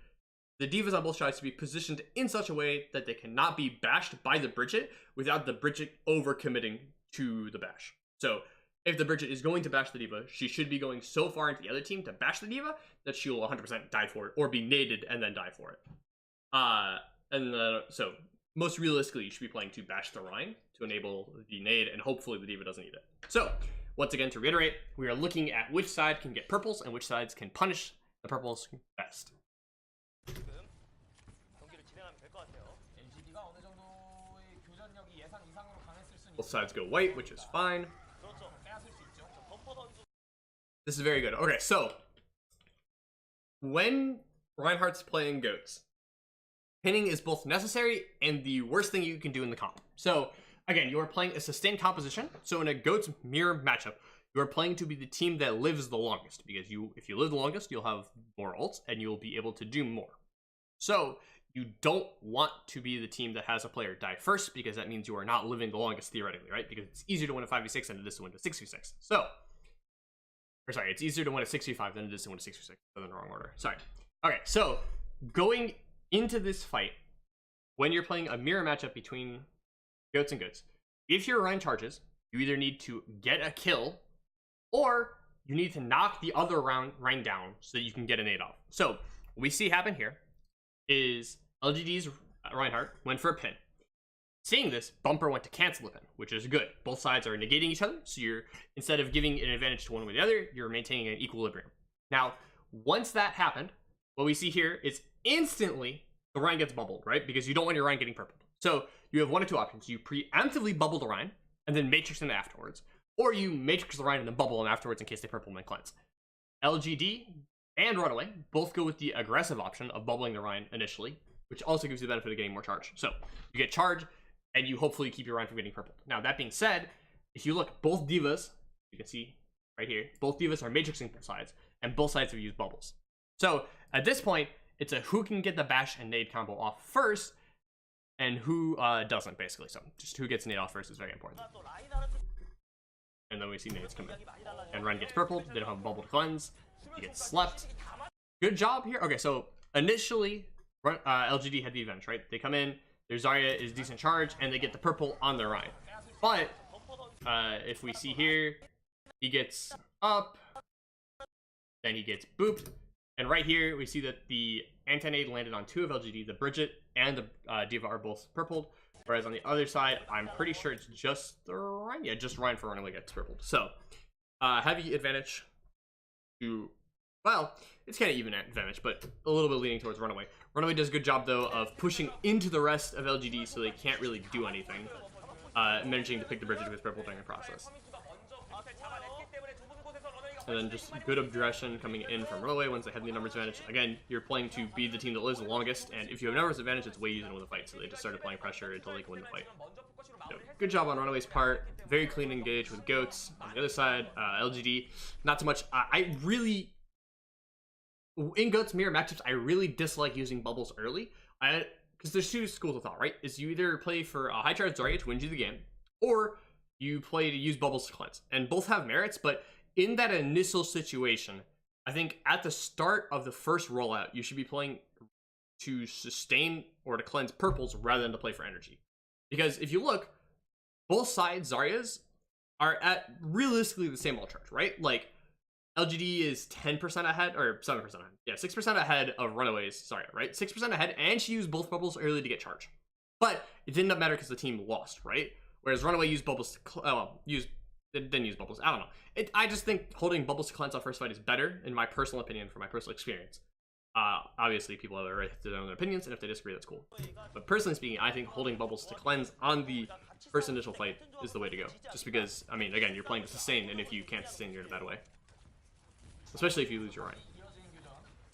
the divas on both sides should be positioned in such a way that they cannot be bashed by the Bridget without the Bridget overcommitting to the bash. So, if the Bridget is going to bash the diva, she should be going so far into the other team to bash the diva that she will 100% die for it, or be naded and then die for it. So, most realistically, you should be playing to bash the Rein to enable the nade, and hopefully the diva doesn't need it. So, once again, to reiterate, we are looking at which side can get purples and which sides can punish the purples best. Both sides go white, which is fine. This is very good. Okay, so when Reinhardt's playing Goats, pinning is both necessary and the worst thing you can do in the comp. So again, you are playing a sustained composition. So in a Goats mirror matchup, you are playing to be the team that lives the longest, because if you live the longest, you'll have more ults and you'll be able to do more. So you don't want to be the team that has a player die first, because that means you are not living the longest theoretically, right? Because it's easier to win a 5v6 than it is to win a 6v6. It's easier to win a 6v5 than it is to win a 6v6. I'm in the wrong order. Sorry. Okay, so going into this fight, when you're playing a mirror matchup between Goats and Goats, if your Rein charges, you either need to get a kill, or you need to knock the other Rein down so that you can get an nade off. So what we see happen here is LGD's Reinhardt went for a pin. Seeing this, Bumper went to cancel the pin, which is good. Both sides are negating each other, so you're, instead of giving an advantage to one or the other, you're maintaining an equilibrium. Now, once that happened, what we see here is instantly the Rein gets bubbled, right? Because you don't want your Rein getting purpled. So you have one of two options. You preemptively bubble the Rein and then matrix them afterwards, or you matrix the Rein and then bubble them afterwards in case they purple and cleanse. LGD and RunAway both go with the aggressive option of bubbling the Rein initially, which also gives you the benefit of getting more charge. So you get charge, and you hopefully keep your Rein from getting purpled. Now, that being said, if you look, both divas, you can see right here, both divas are matrixing both sides, and both sides have used bubbles. So at this point, it's a who can get the bash and nade combo off first, and who doesn't, basically. So just who gets nade off first is very important. and then we see nades come in. And Ren gets purpled, they don't have a bubble to cleanse, he gets slept. Good job here. Okay, so initially, LGD had the advantage, right? They come in, their Zarya is decent charge, and they get the purple on their Rein. But, if we see here, he gets up, then he gets booped, and right here, we see that the anti-nade landed on 2 of LGD, the Bridget and the D.Va are both purpled, whereas on the other side, I'm pretty sure it's just the Rein. Yeah, just Rein for RunAway gets purpled. So, heavy advantage to, well, it's kind of even advantage, but a little bit leaning towards RunAway. RunAway does a good job, though, of pushing into the rest of LGD so they can't really do anything, managing to pick the Bridget with purple during the process. And then just good aggression coming in from RunAway once they have the numbers advantage. Again, you're playing to be the team that lives the longest, and if you have numbers advantage, it's way easier to win the fight, so they just started playing pressure until they can win the fight. So, good job on RunAway's part. Very clean engage with goats. On the other side, LGD, not so much. I really, in goats mirror matchups, I really dislike using bubbles early. Because there's 2 schools of thought, right? Is you either play for a high charge Zarya to win you the game, or you play to use bubbles to cleanse. And both have merits, but in that initial situation, I think at the start of the first rollout, you should be playing to sustain or to cleanse purples rather than to play for energy. Because if you look, both sides, Zaryas, are at realistically the same ult charge, right? Like, LGD is 10% ahead, or 7% ahead. Yeah, 6% ahead of RunAway's Zarya, right? 6% ahead, and she used both bubbles early to get charge. But it did not matter because the team lost, right? Whereas RunAway used bubbles to didn't use bubbles. I don't know. I just think holding bubbles to cleanse on first fight is better, in my personal opinion, from my personal experience. Obviously, people have their own opinions, and if they disagree, that's cool. But personally speaking, I think holding bubbles to cleanse on the first initial fight is the way to go. Just because, I mean, again, you're playing to sustain, and if you can't sustain, you're in a bad way. Especially if you lose your Rein.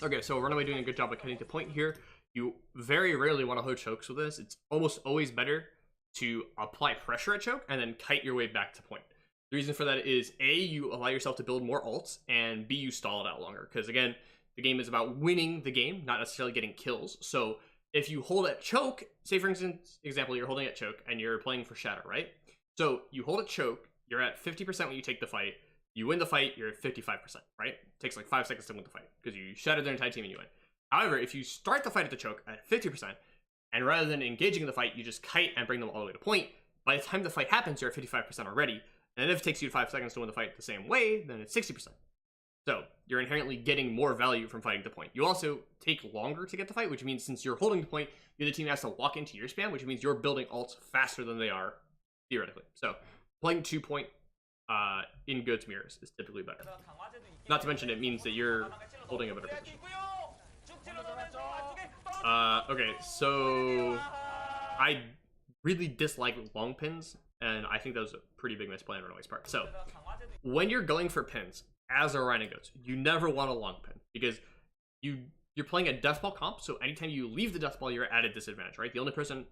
Okay, so RunAway doing a good job of cutting to point here. You very rarely want to hold chokes with this. It's almost always better to apply pressure at choke and then kite your way back to point. The reason for that is A, you allow yourself to build more ults, and B, you stall it out longer. Because again, the game is about winning the game, not necessarily getting kills. So if you hold at choke, say for instance, example, you're holding at choke and you're playing for shatter, right? So you hold at choke, you're at 50% when you take the fight, you win the fight, you're at 55%, right? It takes like 5 seconds to win the fight because you shattered their entire team and you win. However, if you start the fight at the choke at 50%, and rather than engaging in the fight, you just kite and bring them all the way to point, by the time the fight happens, you're at 55% already. And if it takes you 5 seconds to win the fight the same way, then it's 60%. So you're inherently getting more value from fighting the point. You also take longer to get the fight, which means since you're holding the point, the other team has to walk into your spam, which means you're building ults faster than they are, theoretically. So playing 2 point in goats mirrors is typically better. Not to mention it means that you're holding a better position. Okay, so I really dislike long pins, and I think that was a pretty big misplay on RunAway's part. So when you're going for pins as a Rhino goes, you never want a long pin because you're playing a death ball comp, so anytime you leave the death ball, you're at a disadvantage, right? The only person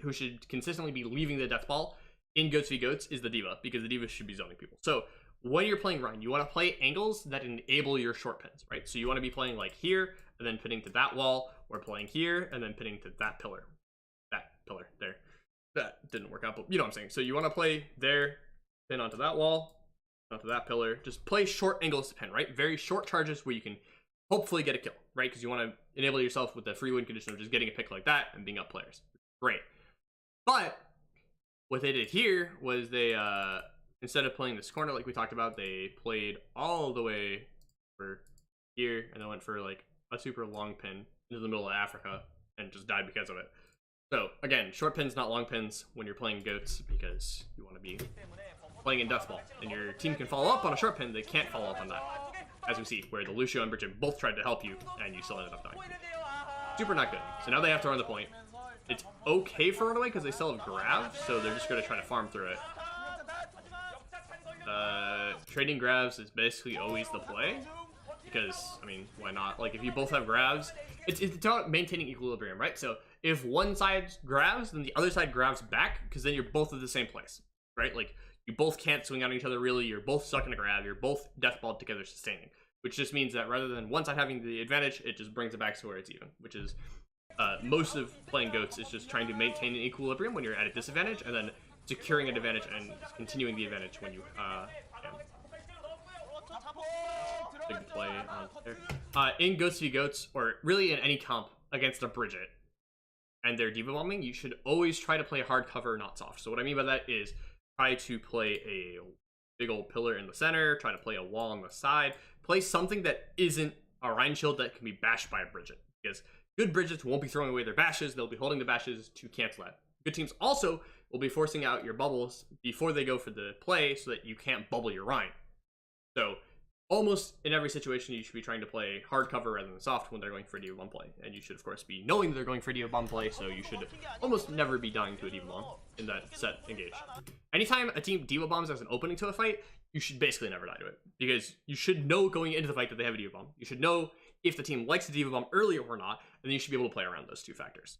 who should consistently be leaving the death ball in goats v goats is the D.Va, because the D.Va should be zoning people. So when you're playing Rhine, you want to play angles that enable your short pins, right? So you want to be playing like here, and then pinning to that wall, or playing here, and then pinning to that pillar. That pillar, there. That didn't work out, but you know what I'm saying. So you want to play there, pin onto that wall, onto that pillar. Just play short angles to pin, right? Very short charges where you can hopefully get a kill, right? Because you want to enable yourself with the free win condition of just getting a pick like that and being up players. Great. But what they did here was they, instead of playing this corner like we talked about, they played all the way for here and then went for like a super long pin into the middle of Africa and just died because of it. So again, short pins, not long pins when you're playing goats, because you want to be playing in death ball and your team can follow up on a short pin. They can't follow up on that, as we see where the Lucio and Bridget both tried to help you and you still ended up dying. Super not good. So now they have to run the point. It's okay for RunAway because they still have grabs, so they're just going to try to farm through it. Trading grabs is basically always the play, because, I mean, why not? Like, if you both have grabs, it's about maintaining equilibrium, right? So if one side grabs, then the other side grabs back, because then you're both at the same place, right? Like, you both can't swing on each other really, you're both stuck in a grab, you're both deathballed together sustaining, which just means that rather than one side having the advantage, it just brings it back to where it's even, which is most of playing goats is just trying to maintain an equilibrium when you're at a disadvantage, and then securing an advantage and continuing the advantage when you big play on there. In Goats v Goats, or really in any comp against a Bridget and they're diva bombing, you should always try to play hard cover, not soft. So what I mean by that is try to play a big old pillar in the center, try to play a wall on the side, play something that isn't a Rhine shield that can be bashed by a Bridget, because good Bridgets won't be throwing away their bashes, they'll be holding the bashes to cancel that. Good teams also will be forcing out your bubbles before they go for the play so that you can't bubble your Rhine. So almost in every situation, you should be trying to play hard cover rather than soft when they're going for a diva bomb play. And you should, of course, be knowing that they're going for a diva bomb play, so you should almost never be dying to a diva bomb in that set engage. Anytime a team diva bombs as an opening to a fight, you should basically never die to it, because you should know going into the fight that they have a diva bomb. You should know if the team likes a diva bomb earlier or not, and then you should be able to play around those two factors.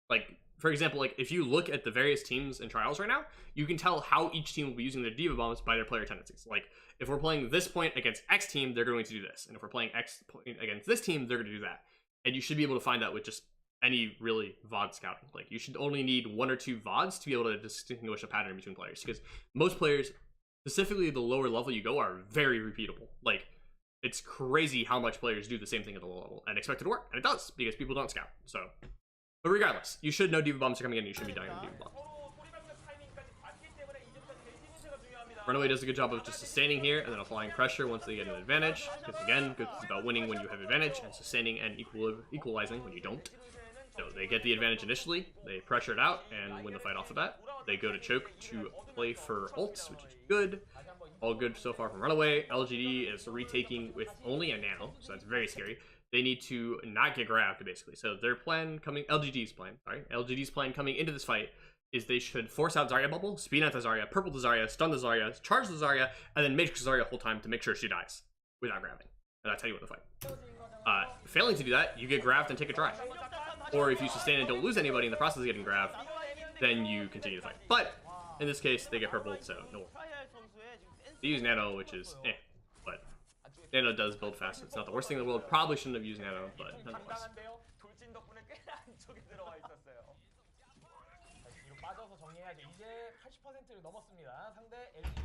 Like, for example, like if you look at the various teams in trials right now, you can tell how each team will be using their diva bombs by their player tendencies. Like, if we're playing this point against X team, they're going to do this, and if we're playing X point against this team, they're going to do that. And you should be able to find that with just any really VOD scouting. Like, you should only need 1 or 2 VODs to be able to distinguish a pattern between players, because most players, specifically the lower level you go, are very repeatable. Like, it's crazy how much players do the same thing at the low level and expect it to work, and it does, because people don't scout. So, but regardless, you should know diva bombs are coming in, and you should be dying to diva bomb. RunAway does a good job of just sustaining here and then applying pressure once they get an advantage, because again, good is about winning when you have advantage and sustaining and equalizing when you don't. So they get the advantage initially, they pressure it out and win the fight off the bat. They go to choke to play for ults, which is good. All good so far from RunAway. LGD is retaking with only a nano, so that's very scary. They need to not get grabbed, basically. So their plan coming, LGD's plan coming into this fight is they should force out Zarya bubble, speed out the Zarya, purple the Zarya, stun the Zarya, charge the Zarya, and then matrix the Zarya the whole time to make sure she dies without grabbing. And that's how you win the fight. Failing to do that, you get grabbed and take a try. Or if you sustain and don't lose anybody in the process of getting grabbed, then you continue the fight. But in this case, they get purple, so no. They use nano, which is but nano does build fast. It's not the worst thing in the world. Probably shouldn't have used nano, but nonetheless.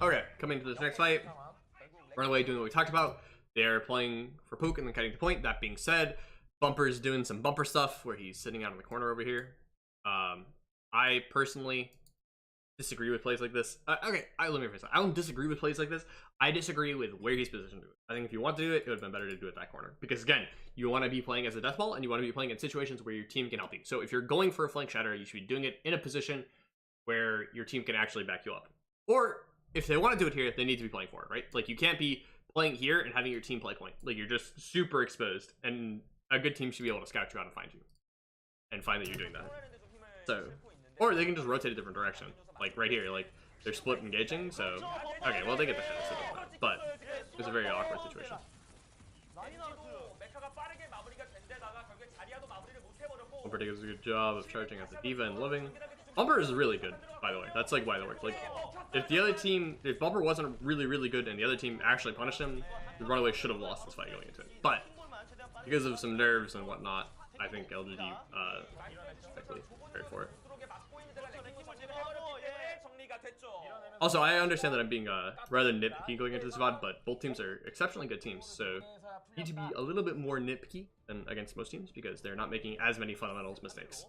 Okay, coming to this next fight, RunAway doing what we talked about. They're playing for poke and then cutting to point. That being said, Bumper's doing some bumper stuff where he's sitting out in the corner over here. I personally disagree with plays like this. Let me rephrase that. I don't disagree with plays like this. I disagree with where he's positioned to do it. I think if you want to do it, it would have been better to do it that corner. Because again, you want to be playing as a death ball, and you want to be playing in situations where your team can help you. So if you're going for a flank shatter, you should be doing it in a position where your team can actually back you up. Or if they want to do it here, they need to be playing forward, right? Like, you can't be playing here and having your team play point. Like, you're just super exposed, and a good team should be able to scout you out and find you. And find that you're doing that. So, or they can just rotate a different direction. Like, right here, like, they're split engaging, so... Okay, well, they get the head, so that. But it's a very awkward situation. Bumper does a good job of charging at the diva and living. Bumper is really good, by the way. That's like why they work. Like, if the other team, if Bumper wasn't really, really good and the other team actually punished him, the RunAway should have lost this fight going into it. But because of some nerves and whatnot, I think LGD actually prepared for it. Also, I understand that I'm being rather nitpicky going into this VOD, but both teams are exceptionally good teams, so you need to be a little bit more nitpicky than against most teams because they're not making as many fundamentals mistakes.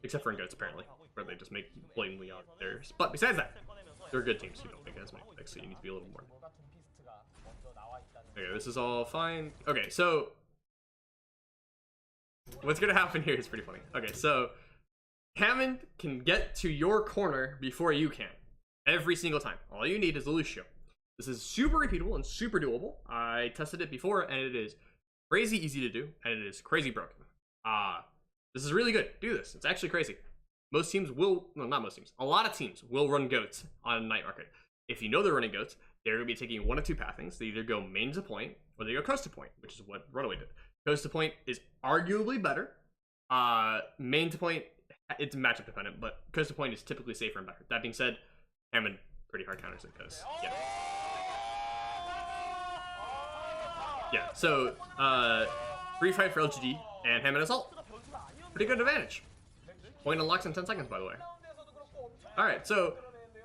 Except for in Goats, apparently, where they just make blatantly out theirs. But besides that, they're good teams who don't make as many mistakes, so you need to be a little more. Okay, this is all fine. Okay, so what's gonna happen here is pretty funny. Okay, so Hammond can get to your corner before you can. Every single time. All you need is a Lucio. This is super repeatable and super doable. I tested it before, and it is crazy easy to do, and it is crazy broken. This is really good. Do this. It's actually crazy. Most teams will, no, not most teams. A lot of teams will run Goats on Night Market. If you know they're running Goats, they're going to be taking 1 of 2 pathings. They either go main to point, or they go coast to point, which is what RunAway did. Coast to point is arguably better. Main to point, it's matchup dependent, but coast to point is typically safer and better. That being said, Hammond pretty hard counters it because, yeah. Yeah, so, free fight for LGD and Hammond assault. Pretty good advantage. Point unlocks in 10 seconds, by the way. Alright, so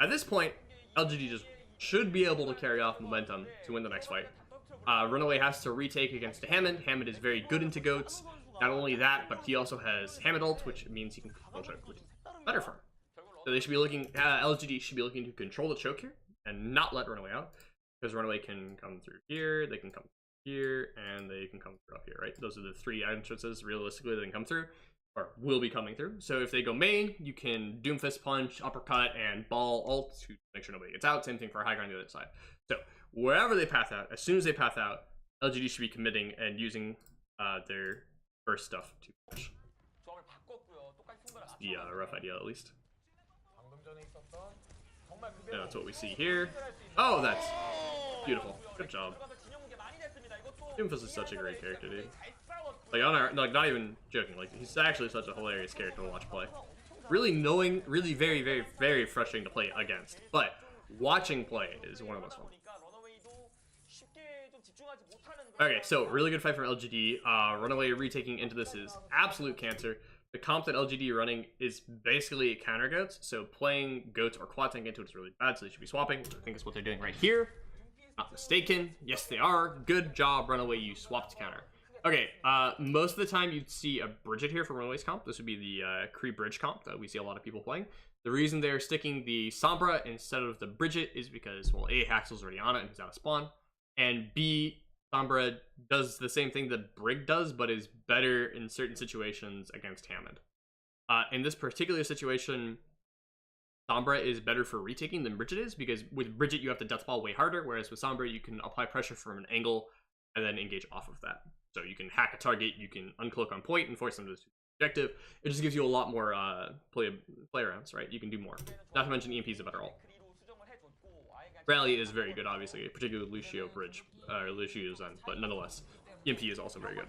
at this point, LGD just should be able to carry off momentum to win the next fight. RunAway has to retake against Hammond. Hammond is very good into goats. Not only that, but he also has Hammond ult, which means he can control choke, which is better for him. So they should be looking, LGD should be looking to control the choke here and not let RunAway out, because RunAway can come through here, they can come here, and they can come through up here, right? Those are the three entrances realistically that can come through, or will be coming through. So if they go main, you can Doomfist punch, uppercut, and ball ult to make sure nobody gets out. Same thing for high ground on the other side. So wherever they path out, as soon as they path out, LGD should be committing and using their first stuff to push. The rough idea, at least. And that's what we see here. Oh, that's beautiful. Good job. Doomfist is such a great character, dude. Like, not even joking. Like, he's actually such a hilarious character to watch play. Really very, very, very frustrating to play against. But watching play is one of the most fun. Okay, so really good fight from LGD. RunAway retaking into this is absolute cancer. The comp that LGD running is basically counter goats, so playing goats or quad tank into it is really bad, so they should be swapping, which I think is what they're doing right here. Not mistaken. Yes, they are. Good job, RunAway. You swapped counter. Okay, most of the time you'd see a Bridget here for RunAway's comp. This would be the Kree Bridge comp that we see a lot of people playing. The reason they're sticking the Sombra instead of the Bridget is because, well, A, Haxel's already on it and he's out of spawn, and B, Sombra does the same thing that Brig does, but is better in certain situations against Hammond. In this particular situation, Sombra is better for retaking than Bridget is, because with Bridget you have to death ball way harder, whereas with Sombra you can apply pressure from an angle and then engage off of that. So you can hack a target, you can uncloak on point and force them to the objective. It just gives you a lot more play rounds, right? You can do more. Not to mention EMP is a better ult. Rally is very good, obviously, particularly Lucio Bridge, or Lucio Zen, but nonetheless, EMP is also very good.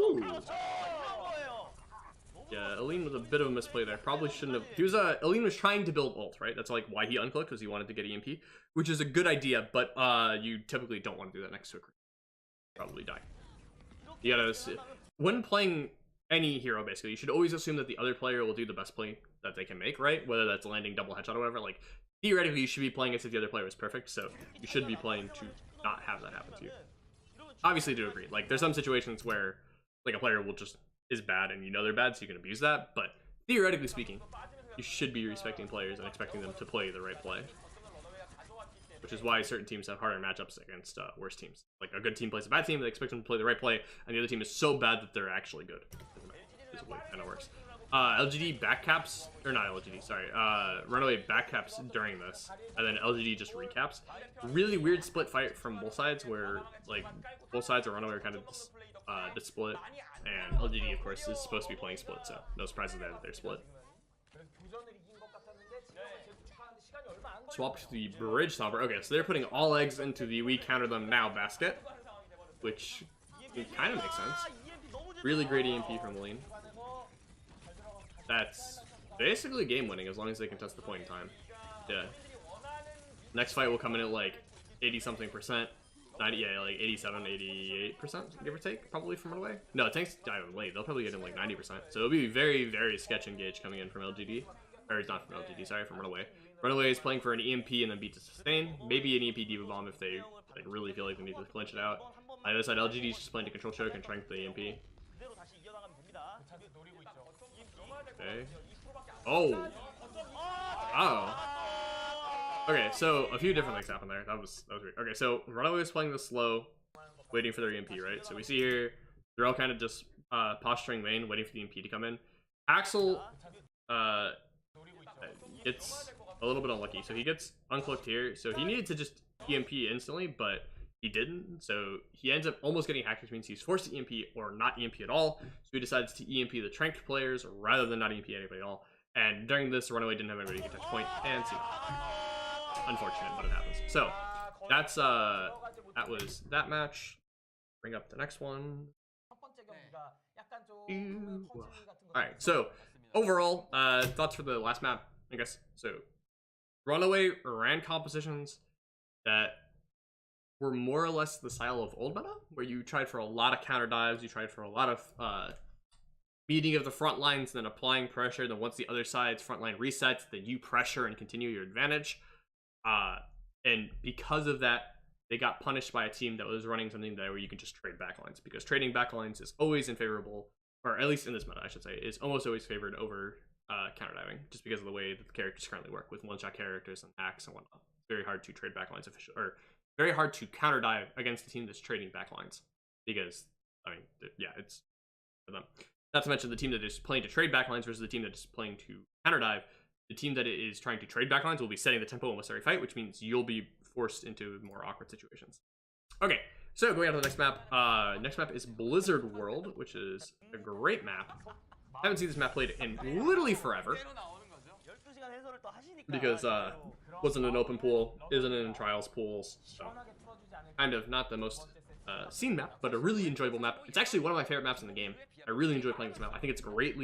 Ooh. Yeah, Aline was a bit of a misplay there. Probably shouldn't have. Aline was trying to build ult, right? That's like why he uncloaked, because he wanted to get EMP, which is a good idea, but you typically don't want to do that next to a Kree. Probably die. You gotta, when playing any hero, basically, you should always assume that the other player will do the best play that they can make, right? Whether that's landing double headshot or whatever. Like, theoretically, you should be playing as if the other player is perfect, so you should be playing to not have that happen to you. Obviously, do agree. Like, there's some situations where, like, a player will just is bad and you know they're bad, so you can abuse that, but theoretically speaking, you should be respecting players and expecting them to play the right play. Which is why certain teams have harder matchups against worse teams. Like, a good team plays a bad team, they expect them to play the right play, and the other team is so bad that they're actually good. This is the way it kind of works. LGD backcaps, or not LGD, sorry, RunAway backcaps during this, and then LGD just recaps. Really weird split fight from both sides, where, like, both sides of RunAway are kind of split, and LGD, of course, is supposed to be playing split, so no surprises there that they're split. Swap to the Bridge Sombra. Okay, so they're putting all eggs into the we counter them now basket, which kind of makes sense. Really great EMP from Lean. That's basically game winning as long as they can test the point in time. Yeah. Next fight will come in at like 80-something%. 90, yeah, like 87, 88%, give or take, probably from RunAway. No, tanks die late. They'll probably get in like 90%. So it'll be very, very sketch engage coming in from LGD. Or it's not from LGD, sorry, from RunAway. RunAway is playing for an EMP and then beat to sustain. Maybe an EMP Diva Bomb if they like really feel like they need to clinch it out. On the other side, LGD is just playing to control choke and trying the EMP. Okay. Oh. Oh. Okay, so a few different things happened there. That was weird. Okay, so RunAway is playing this slow, waiting for their EMP, right? So we see here, they're all kind of just posturing main, waiting for the EMP to come in. Axel gets a little bit unlucky, so he gets uncloaked here. So he needed to just EMP instantly, but he didn't. So he ends up almost getting hacked, which means he's forced to EMP or not EMP at all. So he decides to EMP the tranked players rather than not EMP anybody at all. And during this, RunAway didn't have anybody to touch point, and see. Unfortunate, but it happens. So that's that was that match. Bring up the next one. Alright, so overall, thoughts for the last map, I guess. So RunAway ran compositions that were more or less the style of old meta, where you tried for a lot of counter dives, you tried for a lot of meeting of the front lines, then applying pressure, then once the other side's front line resets, then you pressure and continue your advantage. And because of that, they got punished by a team that was running something there where you can just trade backlines, because trading backlines is always in favorable, or at least in this meta, I should say, is almost always favored over counter diving, just because of the way that the characters currently work with one-shot characters and hacks and whatnot. It's very hard to trade backlines or very hard to counter dive against a team that's trading backlines, because I mean, yeah, it's for them. Not to mention the team that is playing to trade backlines versus the team that is playing to counter dive. The team that is trying to trade backlines will be setting the tempo almost every fight, which means you'll be forced into more awkward situations. Okay, so going on to the next map. Next map is Blizzard World, which is a great map. I haven't seen this map played in literally forever, because wasn't an open pool, isn't in trials pools, so kind of not the most seen map, but a really enjoyable map. It's actually one of my favorite maps in the game. I really enjoy playing this map. I think it's a great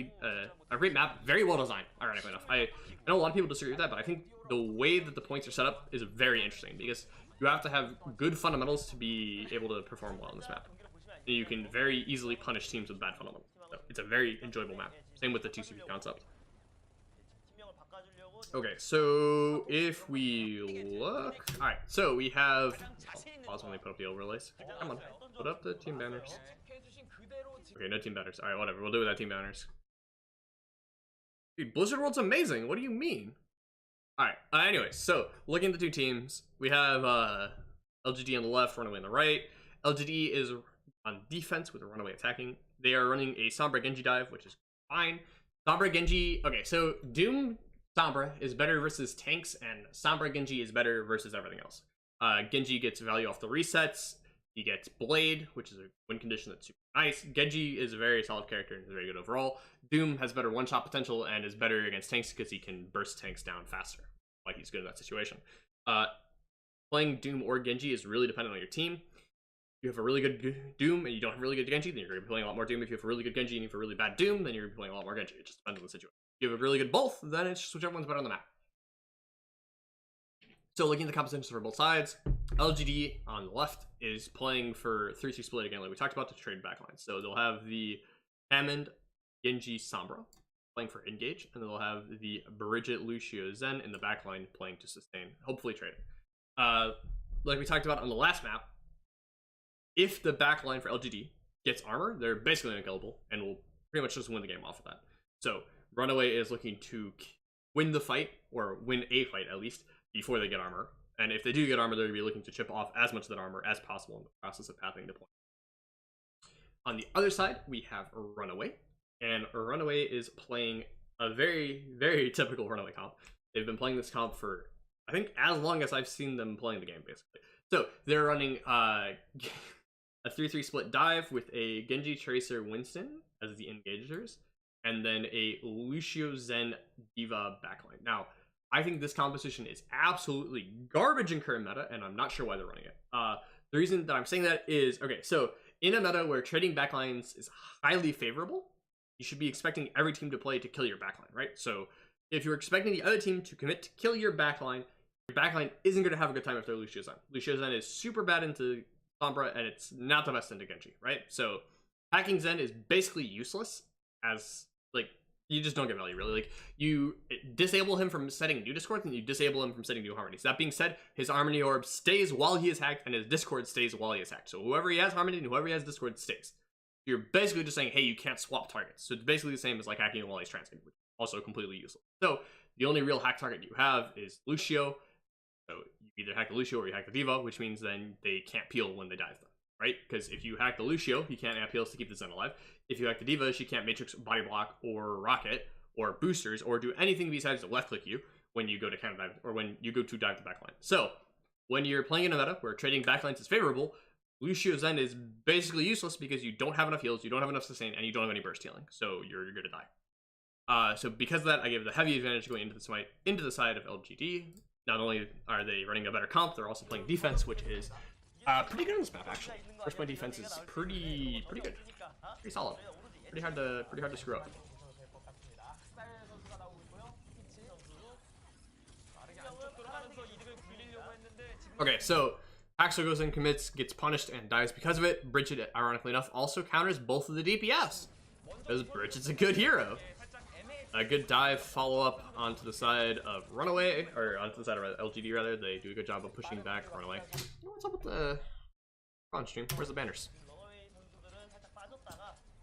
map, very well designed, ironically enough. I know a lot of people disagree with that, but I think the way that the points are set up is very interesting, because you have to have good fundamentals to be able to perform well on this map. And you can very easily punish teams with bad fundamentals. So it's a very enjoyable map. Same with the 2CP concept. Okay, so if we look, all right, so we have, pause when they put up the overlays. Come on, put up the team banners. Okay, no team banners. All right, whatever, we'll do without team banners. Dude, Blizzard World's amazing. What do you mean? All right, anyways, so looking at the two teams, we have LGD on the left, RunAway on the right. LGD is on defense with RunAway attacking. They are running a Sombra Genji dive, which is fine. Sombra Genji, okay, so Doom Sombra is better versus tanks, and Sombra Genji is better versus everything else. Genji gets value off the resets. He gets Blade, which is a win condition that's super nice. Genji is a very solid character and is very good overall. Doom has better one-shot potential and is better against tanks because he can burst tanks down faster. Like, he's good in that situation. Playing Doom or Genji is really dependent on your team. If you have a really good Doom and you don't have a really good Genji, then you're going to be playing a lot more Doom. If you have a really good Genji and you have a really bad Doom, then you're going to be playing a lot more Genji. It just depends on the situation. If you have a really good both, then it's just whichever one's better on the map. So looking at the compositions for both sides, LGD on the left is playing for 3-2 split again, like we talked about, to trade backlines. So they'll have the Hammond, Genji, Sombra playing for engage, and they'll have the Bridget, Lucio, Zen in the backline playing to sustain, hopefully trade. Like we talked about on the last map, if the backline for LGD gets armor, they're basically unkillable and will pretty much just win the game off of that. So RunAway is looking to win the fight, or win a fight at least, before they get armor. And if they do get armor, they're going to be looking to chip off as much of that armor as possible in the process of pathing to point. On the other side, we have RunAway. And RunAway is playing a very, very typical RunAway comp. They've been playing this comp for, I think, as long as I've seen them playing the game, basically. So they're running a 3-3 split dive with a Genji, Tracer, Winston as the engagers, and then a Lucio, Zen, Diva backline. Now, I think this composition is absolutely garbage in current meta, and I'm not sure why they're running it. The reason that I'm saying that is, okay, so in a meta where trading backlines is highly favorable, you should be expecting every team to play to kill your backline, right? So if you're expecting the other team to commit to kill your backline isn't going to have a good time if they're Lucio Zen. Lucio Zen is super bad into Sombra, and it's not the best into Genji, right? So hacking Zen is basically useless, as, like, you just don't get value, really. Like, you disable him from setting new discords, and you disable him from setting new harmonies. That being said, his harmony orb stays while he is hacked, and his discord stays while he is hacked. So whoever he has harmony and whoever he has discord stays. You're basically just saying, hey, you can't swap targets. So it's basically the same as like hacking while he's transmitting, which is also completely useless. So the only real hack target you have is Lucio. So you either hack the Lucio or you hack the Diva, which means then they can't peel when they dive them, right? Because if you hack the Lucio, he can't add peels to keep the Zen alive. If you hack the Diva, she can't Matrix body block or rocket or boosters or do anything besides left click you when you go to counter dive or when you go to dive the backline. So when you're playing in a meta where trading backlines is favorable, Lucio Zen is basically useless because you don't have enough heals, you don't have enough sustain, and you don't have any burst healing. So you're going to die. So because of that, I give the heavy advantage going into the side of LGD. Not only are they running a better comp, they're also playing defense, which is pretty good on this map, actually. First point defense is pretty good, pretty solid, pretty hard to screw up. Okay, so Axel goes in, commits, gets punished, and dies because of it. Bridget, ironically enough, also counters both of the DPS because Bridget's a good hero. A good dive follow-up onto the side of RunAway, or onto the side of LGD rather. They do a good job of pushing back RunAway. What's up with the on stream? Where's the banners?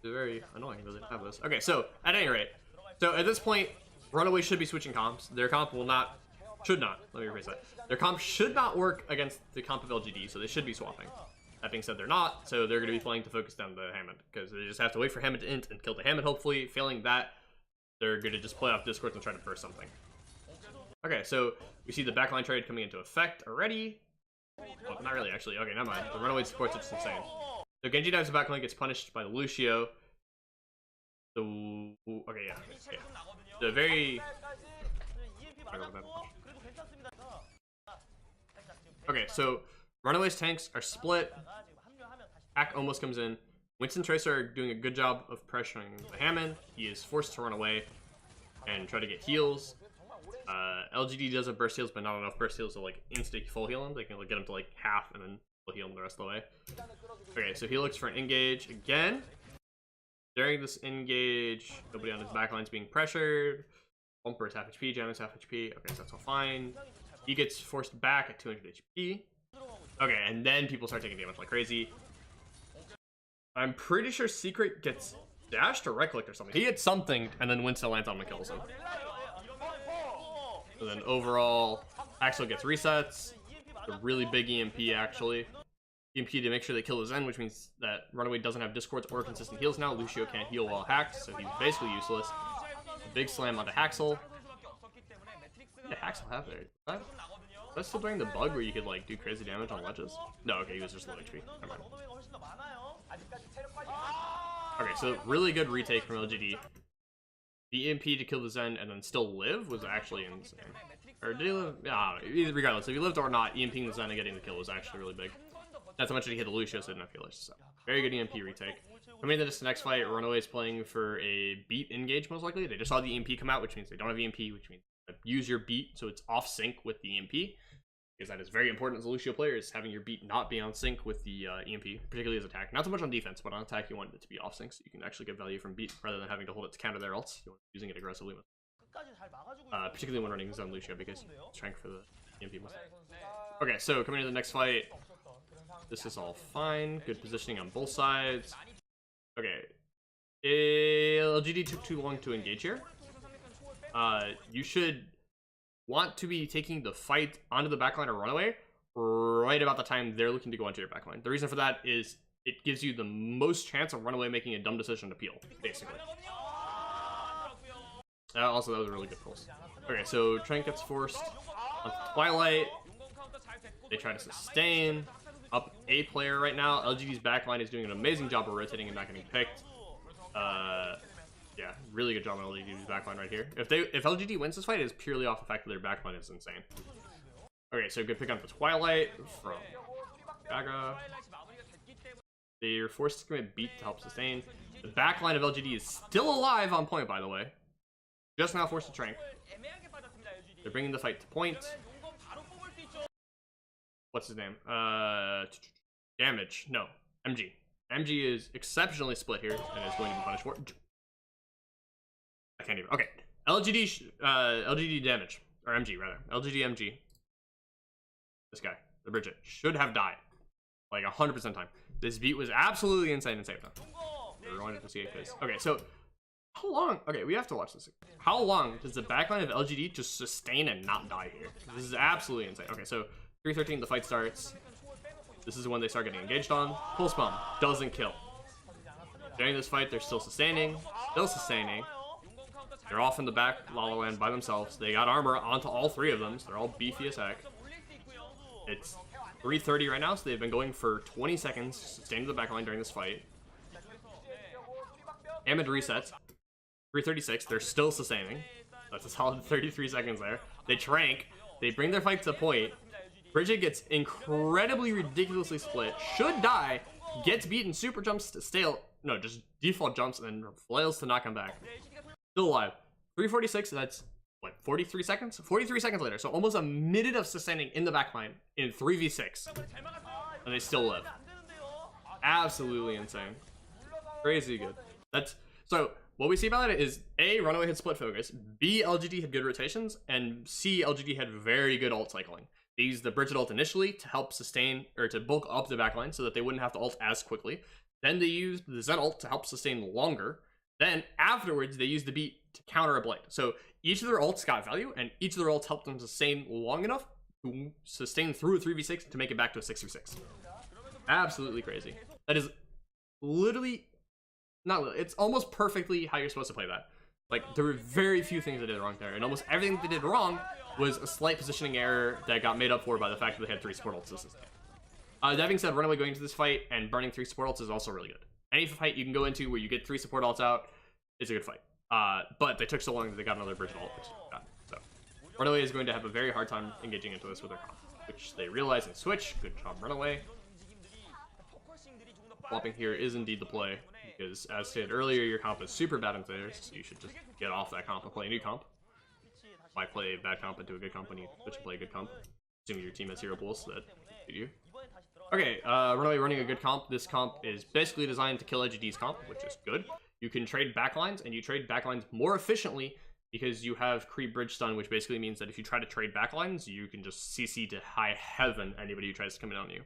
They're very annoying that they don't have those. Okay, so at any rate, so at this point, RunAway should be switching comps. Their comp will not, should not, let me rephrase that. Their comp should not work against the comp of LGD, so they should be swapping. That being said, they're not, so they're going to be playing to focus down the Hammond, because they just have to wait for Hammond to int and kill the Hammond, hopefully. Failing that, they're going to just play off Discord and try to burst something. Okay, so we see the backline trade coming into effect already. Oh, not really, actually. Okay, never mind. The RunAway supports are just insane. So Genji dives the backline, gets punished by the Lucio. The okay, yeah. The very okay, so RunAway's tanks are split. Hack almost comes in. Winston Tracer are doing a good job of pressuring the Hammond. He is forced to run away and try to get heals. LGD does have burst heals, but not enough burst heals to like instant full heal him. They can like, get him to like half and then full heal him the rest of the way. Okay, so he looks for an engage again. During this engage, nobody on his backline is being pressured. Bumper is half HP, Jam is half HP. Okay, so that's all fine. He gets forced back at 200 HP. Okay, and then people start taking damage like crazy. I'm pretty sure Secret gets dashed or right-clicked or something. He hits something, and then Winston lands on him and kills him. So then overall, Axel gets resets. A really big EMP, actually. EMP to make sure they kill the Zen, which means that RunAway doesn't have discords or consistent heals now. Lucio can't heal while hacked, so he's basically useless. A big slam onto Haxel. What did Haxel have there? Was that still during the bug where you could like do crazy damage on ledges? No, okay, he was just low HP. Never mind. Okay, so really good retake from LGD. The EMP to kill the Zen and then still live was actually insane. Or did he live? Yeah, regardless, if he lived or not, EMPing the Zen and getting the kill was actually really big. Not so much that he hit the Lucio, so didn't have healers. So very good EMP retake. Coming into this next fight, RunAway is playing for a beat engage most likely. They just saw the EMP come out, which means they don't have EMP, which means use your beat so it's off sync with the EMP. Because that is very important as a Lucio player, is having your beat not be on sync with the EMP, particularly as attack. Not so much on defense, but on attack you want it to be off sync, so you can actually get value from beat rather than having to hold it to counter their ults. You're using it aggressively with. Particularly when running Zen Lucio because strength for the EMP most. Okay, so coming into the next fight, this is all fine. Good positioning on both sides. Okay, LGD took too long to engage here. You should want to be taking the fight onto the backline or RunAway right about the time they're looking to go onto your backline. The reason for that is it gives you the most chance of RunAway making a dumb decision to peel, basically. Also, that was a really good pulse. Okay, so Trank gets forced onto Twilight. They try to sustain. Up a player right now. LGD's backline is doing an amazing job of rotating and not getting picked. Yeah, really good job on LGD's backline right here. If LGD wins this fight, it is purely off the fact that their backline is insane. Okay, so good pick on the Twilight from Gaga. They're forced to commit beat to help sustain. The backline of LGD is still alive on point, by the way. Just now forced to Trank. They're bringing the fight to point. What's his name? Damage. No. MG. MG is exceptionally split here and is going to be punished for it. I can't even. Okay. LGD damage. Or MG, rather. LGD MG. This guy. The Bridget. Should have died. Like 100% time. This beat was absolutely insane and saved him. We wanted to see it because. Okay, so. How long? Okay, we have to watch this. How long does the backline of LGD just sustain and not die here? This is absolutely insane. Okay, so 3:13, the fight starts. This is when they start getting engaged on. Pulse bomb doesn't kill. During this fight, they're still sustaining. Still sustaining. They're off in the back, La La Land by themselves. They got armor onto all three of them, so they're all beefy as heck. It's 3:30 right now, so they've been going for 20 seconds, sustaining the backline during this fight. Hammond resets. 3:36, they're still sustaining. That's a solid 33 seconds there. They Trank. They bring their fight to point. Bridget gets incredibly ridiculously split. Should die. Gets beaten. Super jumps to stale. No, just default jumps and flails to knock him back. Still alive. 3:46, that's what, 43 seconds? 43 seconds later. So almost a minute of sustaining in the backline in 3v6. And they still live. Absolutely insane. Crazy good. That's so what we see about it is A, RunAway had split focus, B, LGD had good rotations, and C, LGD had very good ult cycling. They used the Bridget ult initially to help sustain, or to bulk up the backline so that they wouldn't have to ult as quickly. Then they used the Zen ult to help sustain longer. Then afterwards, they used the beat to counter a blade. So each of their ults got value, and each of their ults helped them sustain long enough to sustain through a 3v6 to make it back to a 6v6. Absolutely crazy. That is literally, not literally, it's almost perfectly how you're supposed to play that. Like, there were very few things they did wrong there, and almost everything they did wrong was a slight positioning error that got made up for by the fact that they had 3 support ults. That being said, RunAway going into this fight and burning 3 support ults is also really good. Any fight you can go into where you get 3 support ults out is a good fight. But they took so long that they got another Bridget ult, which is bad. So RunAway is going to have a very hard time engaging into this with their comp, which they realize and switch. Good job, RunAway. Swapping here is indeed the play, because as stated earlier, your comp is super bad into theirs, so you should just get off that comp and play a new comp. Why play a bad comp into a good comp when you switch and play a good comp? Assuming your team has hero pools that you do. Okay, RunAway running a good comp. This comp is basically designed to kill LGD's comp, which is good. You can trade backlines, and you trade backlines more efficiently because you have creep bridge stun, which basically means that if you try to trade backlines, you can just CC to high heaven anybody who tries to come in on you.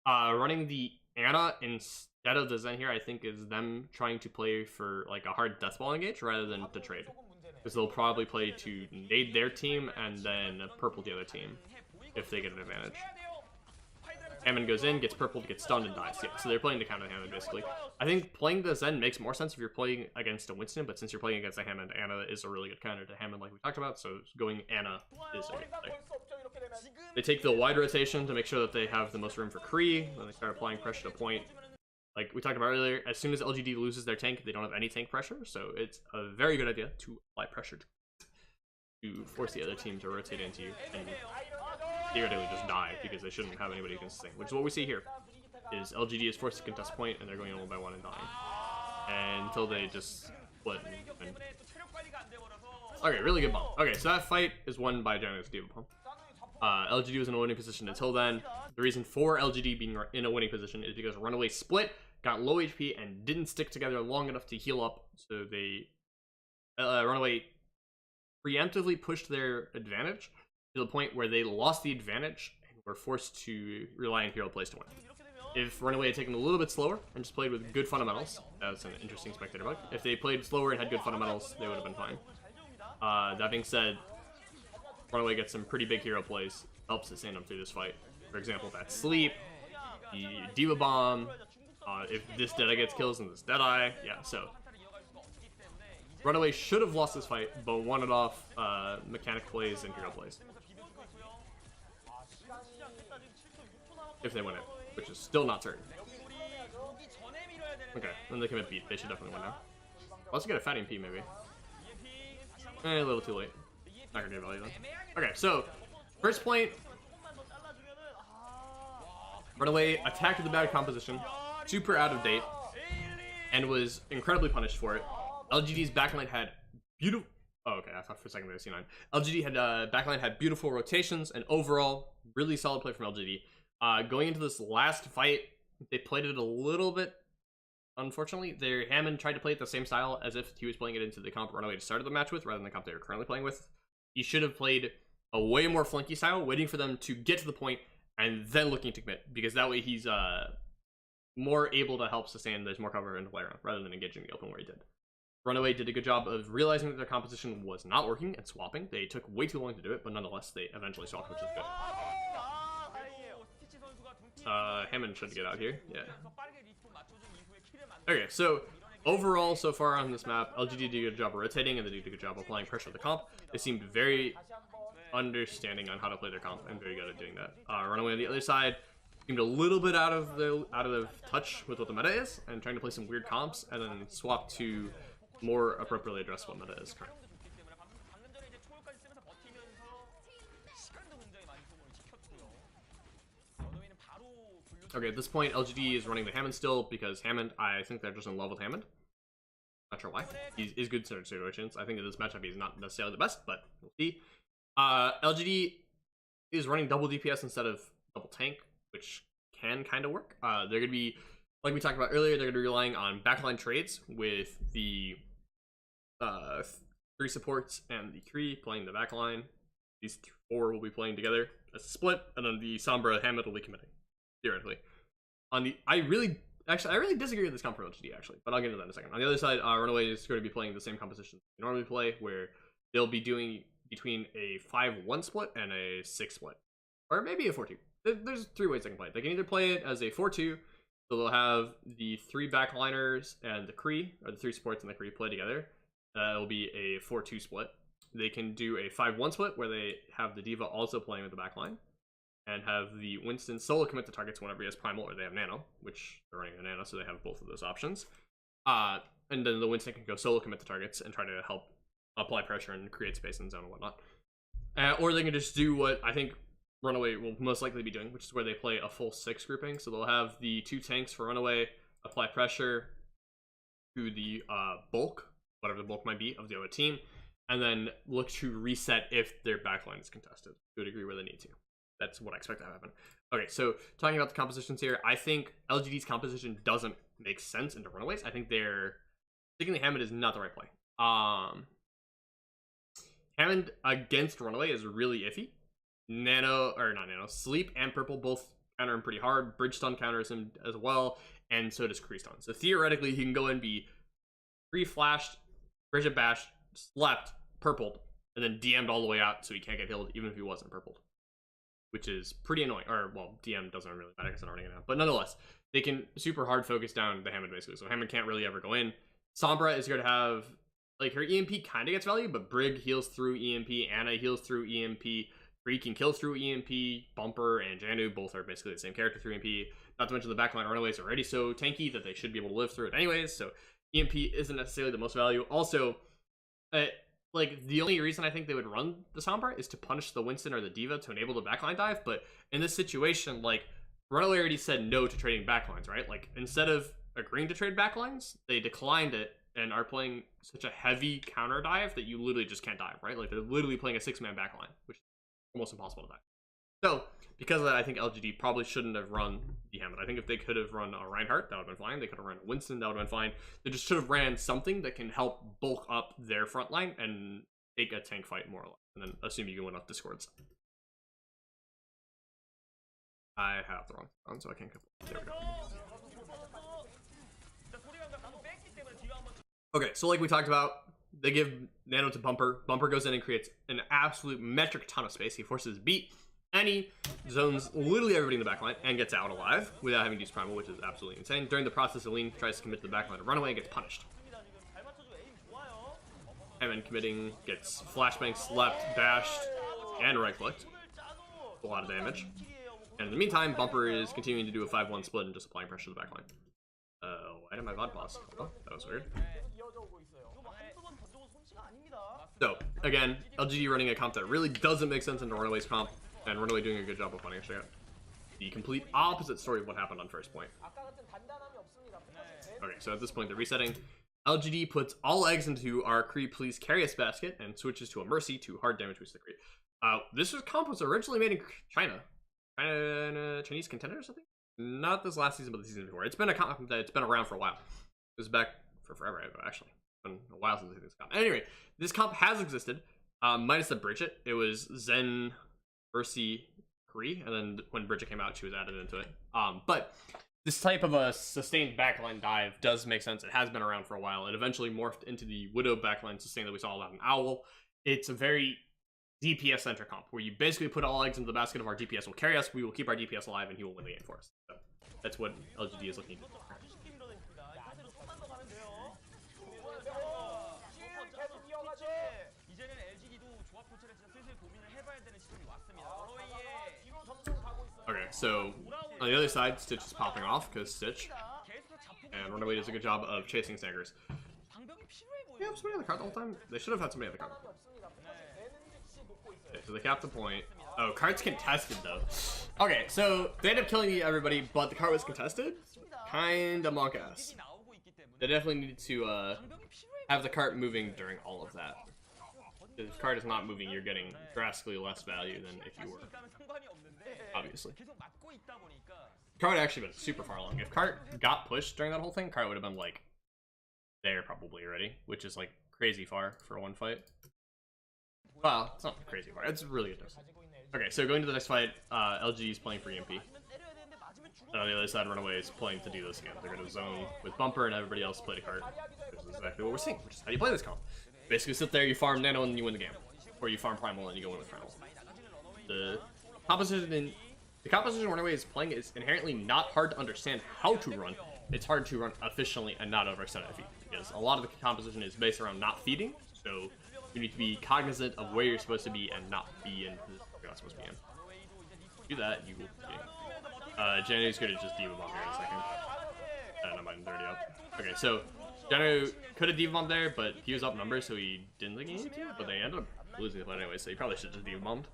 Running the Ana instead of the Zen here, I think, is them trying to play for like a hard deathball engage rather than to trade. Because they'll probably play to nade their team and then purple the other team if they get an advantage. Hammond goes in, gets purple, gets stunned, and dies. Yeah, so they're playing to counter Hammond, basically. I think playing the Zen makes more sense if you're playing against a Winston, but since you're playing against a Hammond, Ana is a really good counter to Hammond, like we talked about, so going Ana is a good play. They take the wide rotation to make sure that they have the most room for Kree, then they start applying pressure to point. Like we talked about earlier, as soon as LGD loses their tank, they don't have any tank pressure, so it's a very good idea to apply pressure to force the other team to rotate into you and theoretically just die, because they shouldn't have anybody who can sustain, which is what we see here. Is LGD is forced to contest point, and they're going in one by one and dying. And until they just split and win. Okay, really good bomb. Okay, so that fight is won by Giant's Diva Bomb. LGD was in a winning position until then. The reason for LGD being in a winning position is because RunAway split, got low HP, and didn't stick together long enough to heal up, so they RunAway preemptively pushed their advantage to the point where they lost the advantage and were forced to rely on hero plays to win. If RunAway had taken a little bit slower and just played with good fundamentals, that's an interesting spectator bug. If they played slower and had good fundamentals, they would have been fine. That being said, RunAway gets some pretty big hero plays, helps sustain them through this fight. For example, that sleep, the Diva Bomb, if this Deadeye gets kills and this Deadeye, yeah, so. RunAway should have lost this fight, but won it off mechanic plays and hero plays. If they win it, which is still not certain. Okay, then they commit beat. They should definitely win now. Let's get a Fatty P maybe. A little too late. Not gonna get value then. Okay, so first point. RunAway attacked with a bad composition, super out of date, and was incredibly punished for it. LGD's backline had beautiful. Oh, okay. I thought for a second there was C9. LGD had backline had beautiful rotations and overall really solid play from LGD. Going into this last fight, they played it a little bit. Unfortunately, their Hammond tried to play it the same style as if he was playing it into the comp RunAway started the match with, rather than the comp they were currently playing with. He should have played a way more flanky style, waiting for them to get to the point and then looking to commit, because that way he's more able to help sustain. There's more cover in the play around rather than engaging the open where he did. RunAway did a good job of realizing that their composition was not working and swapping. They took way too long to do it, but nonetheless, they eventually swapped, which is good. Hammond should get out here. Yeah. Okay, so overall, so far on this map, LGD did a good job of rotating, and they did a good job of applying pressure to the comp. They seemed very understanding on how to play their comp and very good at doing that. RunAway on the other side seemed a little bit out of the touch with what the meta is, and trying to play some weird comps, and then swap to more appropriately address what meta is currently. Okay, at this point, LGD is running the Hammond still, because Hammond, I think they're just in love with Hammond. Not sure why. He's good in certain situations. I think in this matchup he's not necessarily the best, but we'll see. LGD is running double DPS instead of double tank, which can kind of work. They're going to be, like we talked about earlier, they're going to be relying on backline trades with the 3 supports and the Kree playing the back line. These 4 will be playing together as a split, and then the Sombra Hammond will be committing, theoretically. I really disagree with this comp for LGD, actually, but I'll get into that in a second. On the other side, RunAway is going to be playing the same composition they normally play, where they'll be doing between a 5-1 split and a 6 split, or maybe a 4-2. There's 3 ways they can play it. They can either play it as a 4-2, so they'll have the 3 backliners and the Kree, or the 3 supports and the Kree play together. It'll be a 4-2 split. They can do a 5-1 split, where they have the D.Va also playing with the backline, and have the Winston solo commit to targets whenever he has Primal, or they have Nano, which they're running a Nano, so they have both of those options. And then the Winston can go solo commit to targets and try to help apply pressure and create space in zone and whatnot. Or they can just do what I think RunAway will most likely be doing, which is where they play a full 6 grouping. So they'll have the 2 tanks for RunAway, apply pressure to the bulk, whatever the bulk might be, of the other team, and then look to reset if their backline is contested to a degree where they need to. That's what I expect to happen. Okay, so talking about the compositions here, I think LGD's composition doesn't make sense into RunAway's. I think sticking the Hammond is not the right play. Hammond against RunAway is really iffy. Sleep and Purple both counter him pretty hard. Bridge Stun counters him as well, and so does Kree Stun. So theoretically, he can go and be Kree flashed, Bridget bashed, slept, purpled, and then DM'd all the way out so he can't get healed even if he wasn't purpled, which is pretty annoying. Or, well, DM doesn't really matter because I'm running it out. But nonetheless, they can super hard focus down the Hammond, basically. So Hammond can't really ever go in. Sombra is going to have, like, her EMP kind of gets value, but Brig heals through EMP, Anna heals through EMP, Bree can kill through EMP, Bumper and Janu both are basically the same character through EMP. Not to mention the backline RunAway is already so tanky that they should be able to live through it anyways, so EMP isn't necessarily the most value. Also, like, the only reason I think they would run the Sombra is to punish the Winston or the D.Va to enable the backline dive, but in this situation, like, RunAway already said no to trading backlines, right? Like, instead of agreeing to trade backlines, they declined it and are playing such a heavy counter dive that you literally just can't dive, right? Like, they're literally playing a 6-man backline, which is almost impossible to dive. So, because of that, I think LGD probably shouldn't have run the Hammond. I think if they could have run a Reinhardt, that would have been fine. They could have run a Winston, that would have been fine. They just should have ran something that can help bulk up their front line and take a tank fight, more or less. And then assume you can win off Discords. I have the wrong one, so I can't complete. There we go. Okay, so like we talked about, they give Nano to Bumper. Bumper goes in and creates an absolute metric ton of space. He forces beat, and he zones literally everybody in the backline and gets out alive without having to use Primal, which is absolutely insane. During the process, Aline tries to commit to the backline to RunAway and gets punished. Hammond committing, gets flashbang, slept, bashed, and right-clicked. A lot of damage. And in the meantime, Bumper is continuing to do a 5-1 split and just applying pressure to the backline. Why did my VOD pause? Oh, that was weird. So, again, LGD running a comp that really doesn't make sense into RunAway's comp, and RunAway doing a good job of punishing it. The complete opposite story of what happened on first point. Okay, so at this point they're resetting. LGD puts all eggs into our Kree Please Carry Us basket and switches to a Mercy to hard damage boost the Kree. This comp was originally made in China. Chinese contender or something? Not this last season, but the season before. It's been a comp that's been around for a while. It was back for forever, actually. It's been a while since I've seen this comp. Anyway, this comp has existed, minus the Bridget. It was Zen, Mercy, Kree, and then when Bridget came out, she was added into it. But this type of a sustained backline dive does make sense. It has been around for a while. It eventually morphed into the Widow backline sustain that we saw about an Owl. It's a very DPS-centric comp, where you basically put all eggs into the basket of our DPS will carry us, we will keep our DPS alive, and he will win the game for us. So that's what LGD is looking to do. Okay, so on the other side, Stitch is popping off because Stitch and RunAway does a good job of chasing Snaggers. They have somebody on the card the whole time? They should have had somebody on the card. Okay, so they capped the point. Oh, card's contested though. Okay, so they end up killing everybody, but the card was contested. Kinda monk ass. They definitely needed to have the cart moving during all of that. If the card is not moving, you're getting drastically less value than if you were. Obviously. Cart would actually been super far along. If Cart got pushed during that whole thing, Cart would have been like there probably already, which is like crazy far for one fight. Well, it's not crazy far. It's really good distance. Okay, so going to the next fight, LGD is playing for EMP. And on the other side, RunAway is playing to do this again. They're going to zone with Bumper, and everybody else play the cart. This is exactly what we're seeing, which is how you play this comp. Basically, sit there, you farm Nano, and you win the game. Or you farm Primal, and you go in with Primal. The composition RunAway is playing is inherently not hard to understand how to run. It's hard to run efficiently and not overextend at feed. Because a lot of the composition is based around not feeding, so you need to be cognizant of where you're supposed to be and not be in the you're not supposed to be in. Do that, you will be. January's gonna just Diva Bomb here in a second. Never mind, 30 up. Okay, so January could have Diva Bombed there, but he was outnumbered, so he didn't think he needed to, but they ended up losing the fight anyway, so he probably should just Diva Bombed.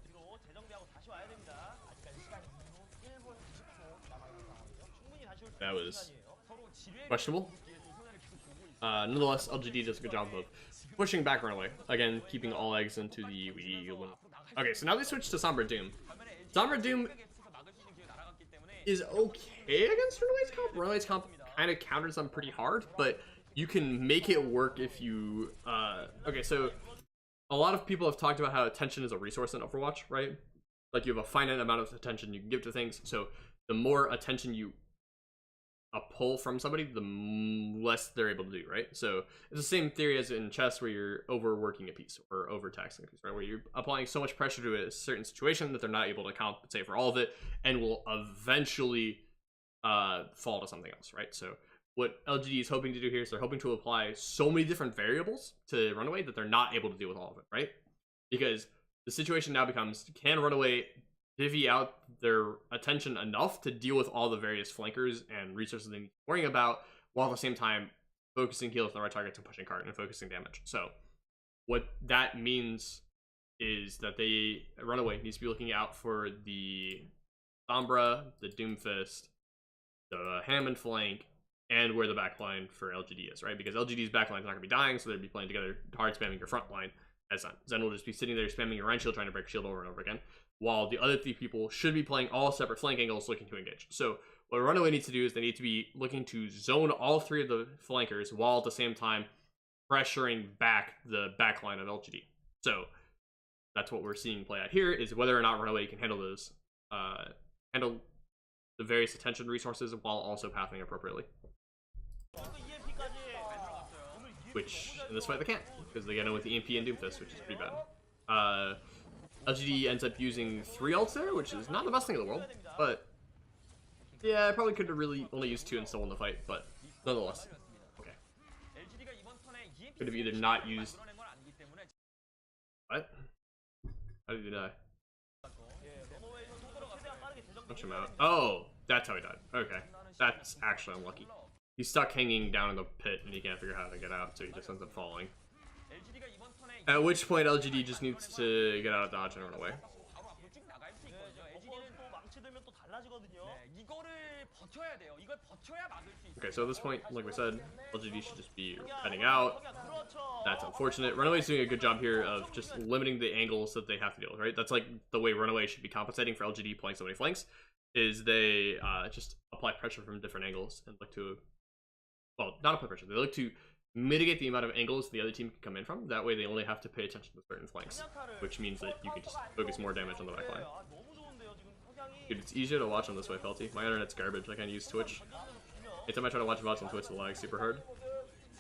That was questionable. Nonetheless, LGD does a good job of pushing back RunAway. Again, keeping all eggs into the Okay, so now they switch to Sombra Doom. Sombra Doom is okay against RunAway's comp. RunAway's comp kind of counters them pretty hard, but you can make it work if you... Okay, so a lot of people have talked about how attention is a resource in Overwatch, right? Like, you have a finite amount of attention you can give to things, so the more attention you pull from somebody, the less they're able to do, right? So it's the same theory as in chess, where you're overworking a piece or overtaxing a piece, right? Where you're applying so much pressure to a certain situation that they're not able to compensate for all of it, and will eventually fall to something else, right? So what LGD is hoping to do here is they're hoping to apply so many different variables to RunAway that they're not able to deal with all of it, right? Because the situation now becomes, can RunAway divvy out their attention enough to deal with all the various flankers and resources they need to be worrying about, while at the same time focusing heals on the right targets and pushing cart and focusing damage. So what that means is that RunAway needs to be looking out for the Sombra, the Doomfist, the Hammond flank, and where the backline for LGD is, right? Because LGD's backline is not going to be dying, so they'd be playing together, hard spamming your front line as Zen. Zen will just be sitting there spamming your Rhine Shield, trying to break shield over and over again, while the other three people should be playing all separate flank angles looking to engage. So what RunAway needs to do is they need to be looking to zone all three of the flankers, while at the same time pressuring back the backline of LGD. So that's what we're seeing play out here, is whether or not RunAway can handle those, handle the various attention resources while also pathing appropriately. Which, in this fight, they can't, because they get in with the EMP and Doomfist, which is pretty bad. LGD ends up using 3 ults there, which is not the best thing in the world, but yeah, I probably could have really only used 2 and still won the fight, but nonetheless. Okay. Could have either not used... What? How did he die? Punch him out. Oh, that's how he died. Okay. That's actually unlucky. He's stuck hanging down in the pit and he can't figure out how to get out, so he just ends up falling. At which point LGD just needs to get out of dodge and run away. Okay, so at this point, like we said, LGD should just be heading out. That's unfortunate. RunAway's doing a good job here of just limiting the angles that they have to deal with, right? That's like the way RunAway should be compensating for LGD playing so many flanks, is they just apply pressure from different angles and look to, well, not apply pressure, they look to mitigate the amount of angles the other team can come in from. That way they only have to pay attention to certain flanks, which means that you can just focus more damage on the backline. Dude, it's easier to watch on this way, Felty. My internet's garbage. I can't use Twitch. Anytime I try to watch VODs on Twitch, the lag's super hard.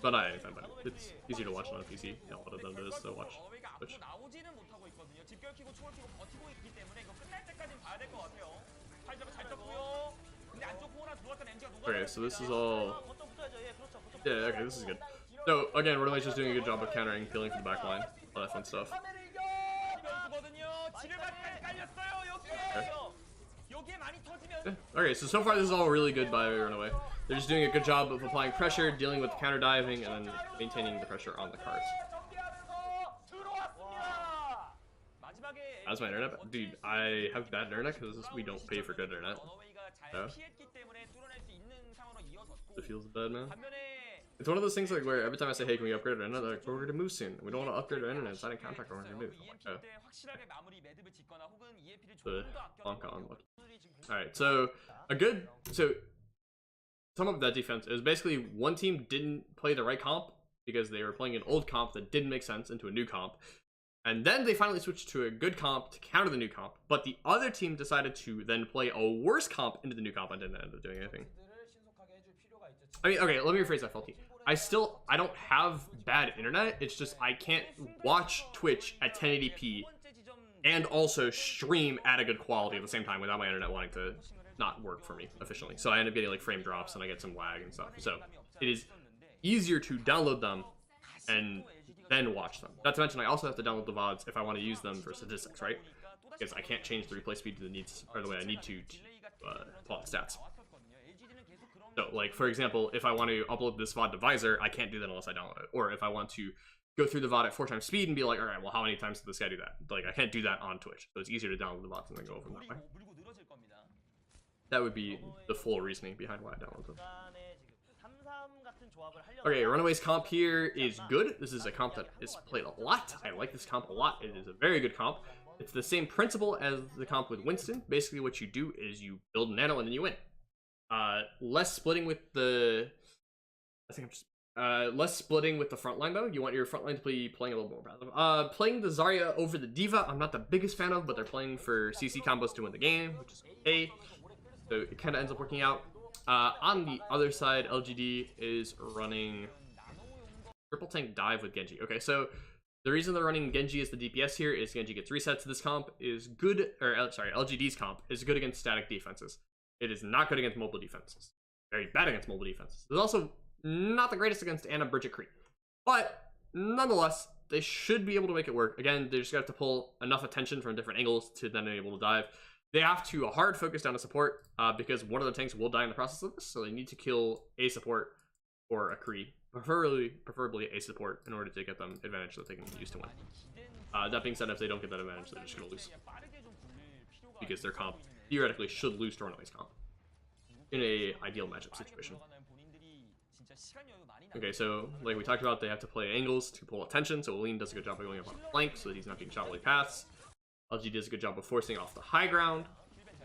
But not anytime, but it's easier to watch on a PC, you know, other than it is to watch Twitch. Okay, so this is all... Yeah, okay, this is good. So, again, RunAway's just doing a good job of countering, peeling from the backline, all that fun stuff. Okay. Yeah. Okay, so far this is all really good by RunAway. They're just doing a good job of applying pressure, dealing with the counter diving, and then maintaining the pressure on the cards. How's my internet? Dude, I have bad internet because we don't pay for good internet. Yeah. It feels bad, man. It's one of those things like where every time I say, hey, can we upgrade our internet? They're like, we're going to move soon. We don't want to upgrade our internet. It's not in contract. We're going to move. I'm like, the bonk on. Alright, so sum up that defense. It was basically one team didn't play the right comp because they were playing an old comp that didn't make sense into a new comp. And then they finally switched to a good comp to counter the new comp, but the other team decided to then play a worse comp into the new comp and didn't end up doing anything. I mean, okay, let me rephrase that, Felty. I don't have bad internet, it's just I can't watch Twitch at 1080p and also stream at a good quality at the same time without my internet wanting to not work for me efficiently. So I end up getting like frame drops and I get some lag and stuff. So it is easier to download them and then watch them. Not to mention I also have to download the VODs if I want to use them for statistics, right? Because I can't change the replay speed to the needs or the way I need to plot stats. So, like, for example, if I want to upload this VOD to Visor, I can't do that unless I download it. Or if I want to go through the VOD at 4 times speed and be like, all right, well, how many times did this guy do that? Like, I can't do that on Twitch. So it's easier to download the VODs and then go over them that way. That would be the full reasoning behind why I download them. Okay, RunAway's comp here is good. This is a comp that is played a lot. I like this comp a lot. It is a very good comp. It's the same principle as the comp with Winston. Basically, what you do is you build nano and then you win. Less splitting with the... less splitting with the front line, though. You want your front line to be playing a little more passive. Playing the Zarya over the D.Va, I'm not the biggest fan of, but they're playing for CC combos to win the game, which is okay. So it kind of ends up working out. On the other side, LGD is running triple tank dive with Genji. Okay, so the reason they're running Genji as the DPS here is Genji gets resets. This comp is good, or sorry, LGD's comp is good against static defenses. It is not good against mobile defenses. Very bad against mobile defenses. It's also not the greatest against Ana, Bridget, Kree. But nonetheless, they should be able to make it work. Again, they just have to pull enough attention from different angles to then be able to dive. They have to hard focus down a support because one of the tanks will die in the process of this, so they need to kill a support or a Kree, preferably a support, in order to get them advantage that they can use to win. That being said, if they don't get that advantage, they're just going to lose. Because their comp theoretically should lose to RunAway's comp in a ideal matchup situation. Okay, so like we talked about, they have to play angles to pull attention, so Aline does a good job of going up on the flank so that he's not being shot while he paths. LG does a good job of forcing off the high ground.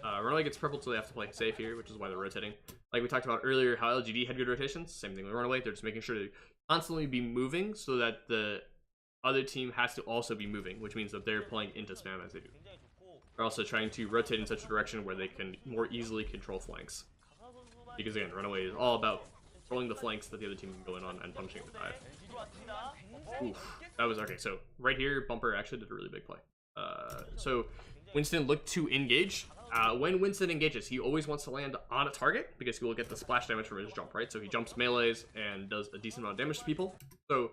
RunAway gets purple, so they have to play safe here, which is why they're rotating. Like we talked about earlier, how LGD had good rotations. Same thing with RunAway. They're just making sure to constantly be moving so that the other team has to also be moving, which means that they're playing into spam as they do. They're also trying to rotate in such a direction where they can more easily control flanks. Because again, RunAway is all about controlling the flanks that the other team can go in on and punishing the dive. Oof, that was okay. So right here, Bumper actually did a really big play. So Winston looked to engage. When Winston engages, he always wants to land on a target because he will get the splash damage from his jump, right? So he jumps melees and does a decent amount of damage to people. So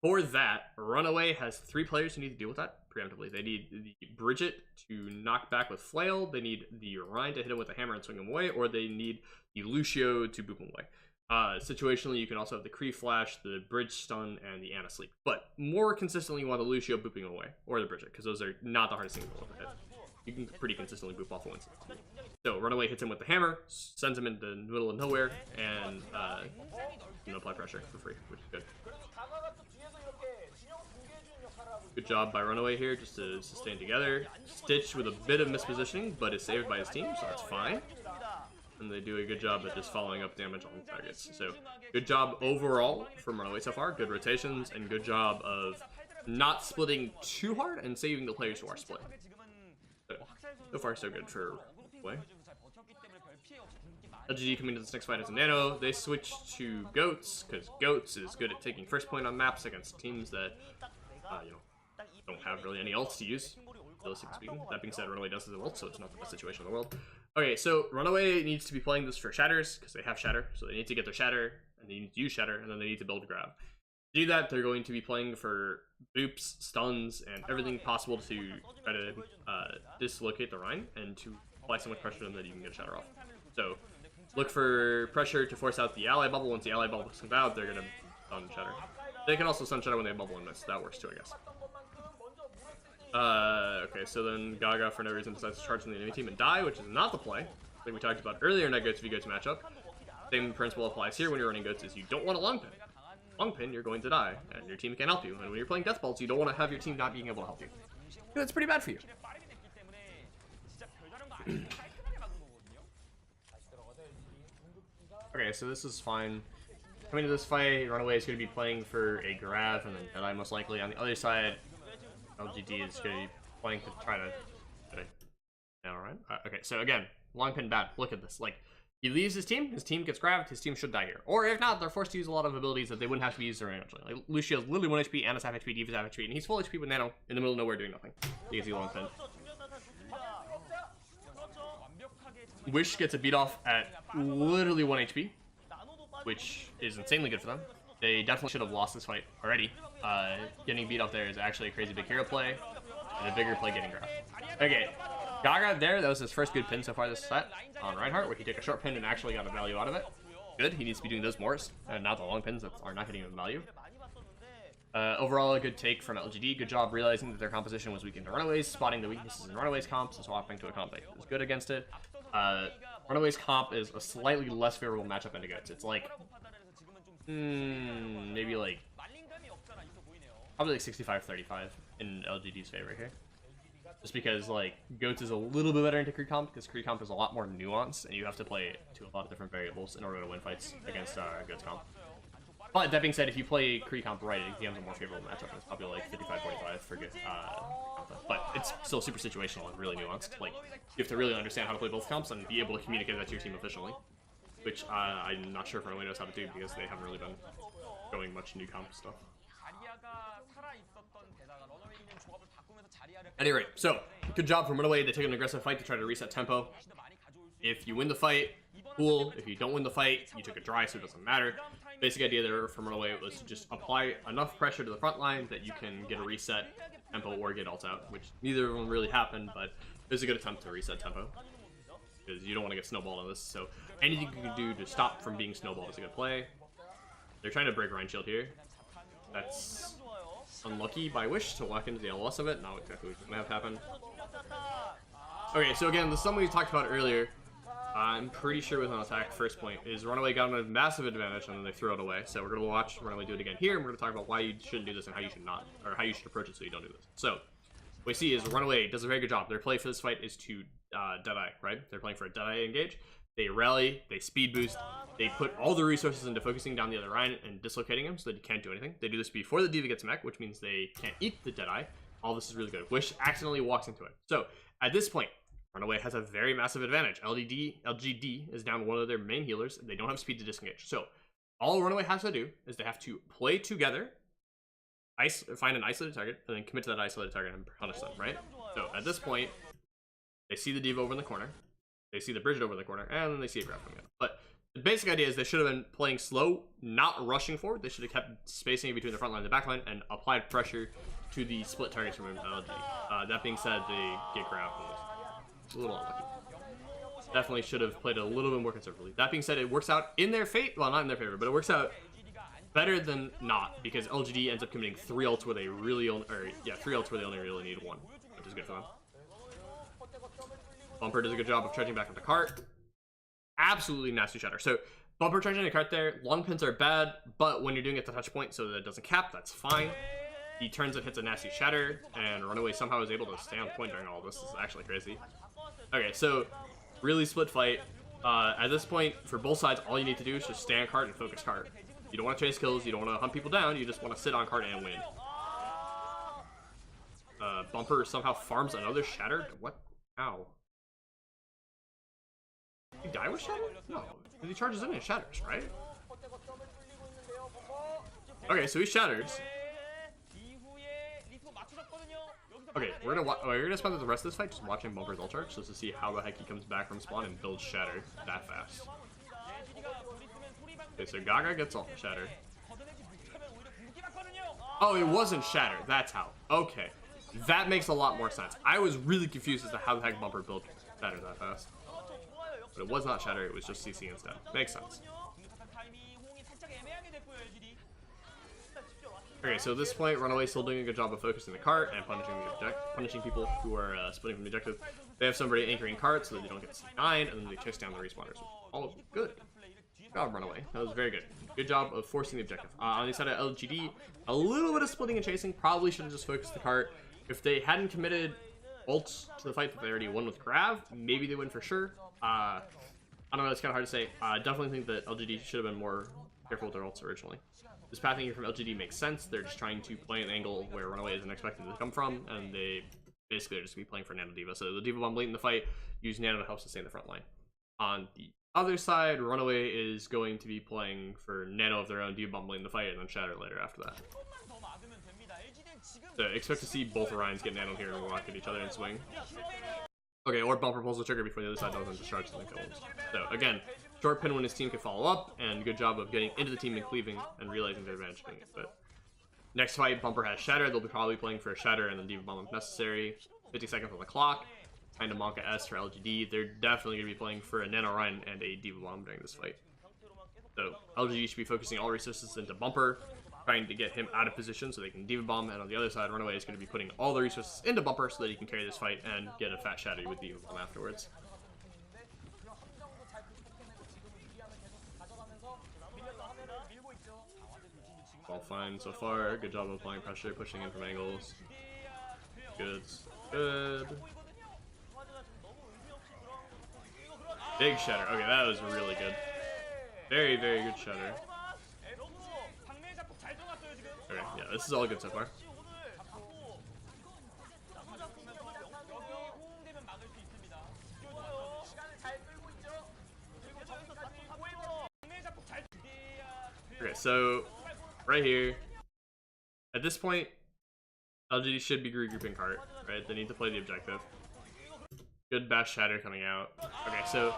for that, RunAway has 3 players who need to deal with that preemptively. They need the Bridget to knock back with Flail, they need the Ryan to hit him with a hammer and swing him away, or they need the Lucio to boop him away. Situationally, you can also have the Kree Flash, the Bridge Stun, and the Ana Sleep. But more consistently, you want the Lucio booping away, or the Bridget, because those are not the hardest things to hit. You can pretty consistently boop off of Winston. So RunAway hits him with the hammer, sends him into the middle of nowhere, and can apply pressure for free, which is good. Good job by RunAway here, just to sustain together. Stitch with a bit of mispositioning, but is saved by his team, so that's fine. And they do a good job at just following up damage on targets. So good job overall from RunAway so far. Good rotations and good job of not splitting too hard and saving the players who are split. So far so good for RunAway. LGD coming to this next fight as a Nano. They switch to Goats because Goats is good at taking first point on maps against teams that you know, don't have really any ults to use, realistically speaking. That being said, RunAway does have an ult, so it's not the best situation in the world. Okay, so RunAway needs to be playing this for Shatters, because they have Shatter, so they need to get their Shatter, and they need to use Shatter, and then they need to build Grab. To do that, they're going to be playing for boops, stuns, and everything possible to try to dislocate the Rhine, and to apply so much pressure to them that you can get a Shatter off. So, look for pressure to force out the ally bubble. Once the ally bubble comes out, they're going to stun Shatter. They can also stun Shatter when they bubble and miss. That works too, I guess. Okay, so then Gaga for no reason decides to charge on the enemy team and die, which is not the play. Like we talked about earlier in that Goats v Goats matchup. Same principle applies here when you're running Goats, is you don't want a long pin. Long pin, you're going to die, and your team can't help you. And when you're playing Death Balls, you don't want to have your team not being able to help you. That's pretty bad for you. Okay, so this is fine. coming to this fight, RunAway is going to be playing for a grab, and then Jedi most likely. On the other side, LGD is going to be playing to try to... Alright. Okay, so again, long pin bad. Look at this. Like, he leaves his team gets grabbed, his team should die here. Or if not, they're forced to use a lot of abilities that they wouldn't have to be used during actually. Like, Lucio's literally 1 HP, Anna's half HP, Diva's half HP, and he's full HP with Nano in the middle of nowhere doing nothing. Easy long pin. Wish gets a beat off at literally 1 HP, which is insanely good for them. They definitely should have lost this fight already. Getting beat off there is actually a crazy big hero play, and a bigger play getting grabbed. Okay, Gaga there, that was his first good pin so far this set on Reinhardt, where he took a short pin and actually got a value out of it. Good, he needs to be doing those more, and not the long pins that are not getting him value. Overall, a good take from LGD. Good job realizing that their composition was weak into RunAway's, spotting the weaknesses in RunAway's comps, and swapping to a comp that was good against it. RunAway's comp is a slightly less favorable matchup into Goats. It's like, maybe like, probably like 65-35 in LGD's favor here. Just because, like, Goats is a little bit better into Kree comp, because Kree comp is a lot more nuanced, and you have to play to a lot of different variables in order to win fights against Goats comp. But that being said, if you play Kree comp right, it becomes a more favorable matchup, and it's probably like 55-45 for good. But it's still super situational and really nuanced. Like, you have to really understand how to play both comps and be able to communicate that to your team efficiently, which I'm not sure if RunAway knows how to do because they haven't really been going much new comp stuff. At any rate, so good job from RunAway. They took an aggressive fight to try to reset tempo. If you win the fight, cool. If you don't win the fight, you took a dry, so it doesn't matter. Basic idea there from RunAway was to just apply enough pressure to the front line that you can get a reset tempo or get ult out, which neither of them really happened, but it was a good attempt to reset tempo because you don't want to get snowballed on this. So anything you can do to stop from being snowballed is a good play. They're trying to break Rhine Shield here. That's unlucky by Wish to walk into the LOS of it. Not exactly what's going to have happen. Okay, so again, the something we talked about earlier, I'm pretty sure with an attack first point, is RunAway got a massive advantage and then they throw it away. So we're going to watch RunAway do it again here, and we're going to talk about why you shouldn't do this and how you should not, or how you should approach it so you don't do this. So what we see is RunAway does a very good job. Their play for this fight is to Deadeye, right? They're playing for a Deadeye engage. They rally, they speed boost, they put all the resources into focusing down the other Rhine and dislocating him so that he can't do anything. They do this before the Diva gets mech, which means they can't eat the Deadeye. All this is really good. Wish accidentally walks into it. So at this point, RunAway has a very massive advantage. LGD is down one of their main healers. They don't have speed to disengage. So all RunAway has to do is they have to play together, find an isolated target, and then commit to that isolated target and punish them, right? So at this point, they see the Diva over in the corner. They see the Bridget over in the corner, and then they see a grab coming in. But the basic idea is they should have been playing slow, not rushing forward. They should have kept spacing between the front line and the back line and applied pressure to the split targets from LGD. That being said, they get grabbed. A little unlucky. Definitely should have played a little bit more conservatively. That being said, it works out in their fate. Well, not in their favor, but it works out better than not because LGD ends up committing 3 ults where they really only, 3 ults where they only really need 1, which is good for them. Bumper does a good job of charging back up the cart. Absolutely nasty shatter. So Bumper charging the cart there. Long pins are bad, but when you're doing it to touch point so that it doesn't cap, that's fine. He turns and hits a nasty shatter, and RunAway somehow is able to stay on point during all of this. This is actually crazy. Okay, so really split fight. At this point, for both sides, all you need to do is just stay on cart and focus cart. You don't want to chase kills, you don't want to hunt people down, you just want to sit on cart and win. Bumper somehow farms another shatter? What? How? Did he die with shatter? No, because he charges in and shatters, right? Okay, so he shatters. Okay, we're gonna spend the rest of this fight just watching Bumper's ult charge just to see how the heck he comes back from spawn and builds shatter that fast. Okay, so Gaga gets ult shatter. Oh, it wasn't shatter. That's how. Okay, that makes a lot more sense. I was really confused as to how the heck Bumper built shatter that fast. But it was not shatter. It was just CC instead. Makes sense. Okay, so at this point, RunAway still doing a good job of focusing the cart and punishing people who are splitting from the objective. They have somebody anchoring cart so that they don't get C9, and then they chase down the respawners. All good. Good job, RunAway. That was very good. Good job of forcing the objective. On the side of LGD, a little bit of splitting and chasing. Probably should have just focused the cart. If they hadn't committed ults to the fight that they already won with Grav, maybe they win for sure. I don't know, it's kind of hard to say. I definitely think that LGD should have been more careful with their ults originally. This pathing here from LGD makes sense. They're just trying to play an angle where RunAway isn't expected to come from, and they basically are just going to be playing for Nano Diva. So the Diva Bomb late in the fight, use Nano to help sustain the front line. On the other side, RunAway is going to be playing for Nano of their own, Diva Bomb late in the fight, and then Shatter later after that. So expect to see both Orions get Nano here and walk at each other and swing. Okay, or bumper pulls the trigger before the other side doesn't discharge the kills. So again, short pin when his team can follow up, and good job of getting into the team and cleaving and realizing their advantage doing it. But next fight, Bumper has Shatter. They'll be probably playing for a Shatter and then Diva Bomb if necessary. 50 seconds on the clock. Kind of Monka S for LGD. They're definitely going to be playing for a Nano Orion and a Diva Bomb during this fight. So LGD should be focusing all resources into Bumper, trying to get him out of position so they can Diva Bomb, and on the other side, RunAway is going to be putting all the resources into Bumper so that he can carry this fight and get a fat Shatter with Diva Bomb afterwards. All fine so far. Good job of applying pressure, pushing in from angles. Good. Good. Big Shatter. Okay, that was really good. Very, very good Shatter. Okay, yeah, this is all good so far. Okay, so right here, at this point, LGD should be regrouping cart, right? They need to play the objective. Good bash Shatter coming out. Okay, so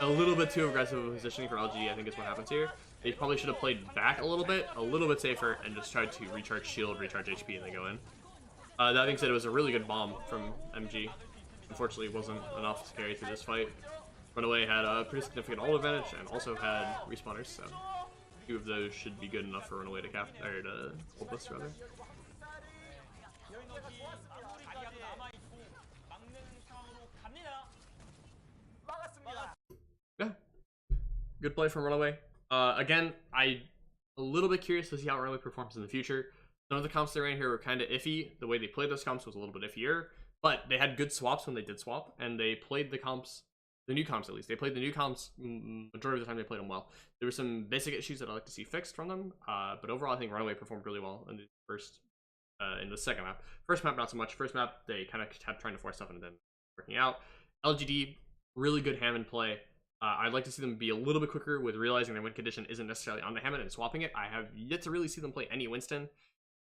a little bit too aggressive of positioning for LGD, I think is what happens here. They probably should have played back a little bit safer, and just tried to recharge shield, recharge HP, and then go in. That being said, it was a really good bomb from MG. Unfortunately, it wasn't enough to carry through this fight. RunAway had a pretty significant ult advantage, and also had respawners, so 2 of those should be good enough for RunAway to to hold this rather. Yeah, good play from RunAway. Again, I'm a little bit curious to see how RunAway performs in the future. Some of the comps they ran here were kind of iffy. The way they played those comps was a little bit iffier, but they had good swaps when they did swap, and they played the comps, the new comps at least. They played the new comps majority of the time. They played them well. There were some basic issues that I'd like to see fixed from them, but overall I think RunAway performed really well in the second map. First map, not so much. First map, they kind of kept trying to force stuff and then working out. LGD, really good Hammond play. I'd like to see them be a little bit quicker with realizing their win condition isn't necessarily on the Hammond and swapping it. I have yet to really see them play any Winston,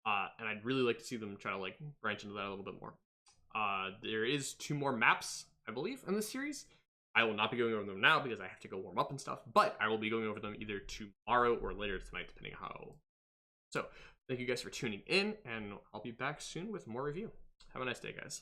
and I'd really like to see them try to like branch into that a little bit more. There is 2 more maps, I believe, in this series. I will not be going over them now because I have to go warm up and stuff, but I will be going over them either tomorrow or later tonight, depending on how. So, thank you guys for tuning in, and I'll be back soon with more review. Have a nice day, guys.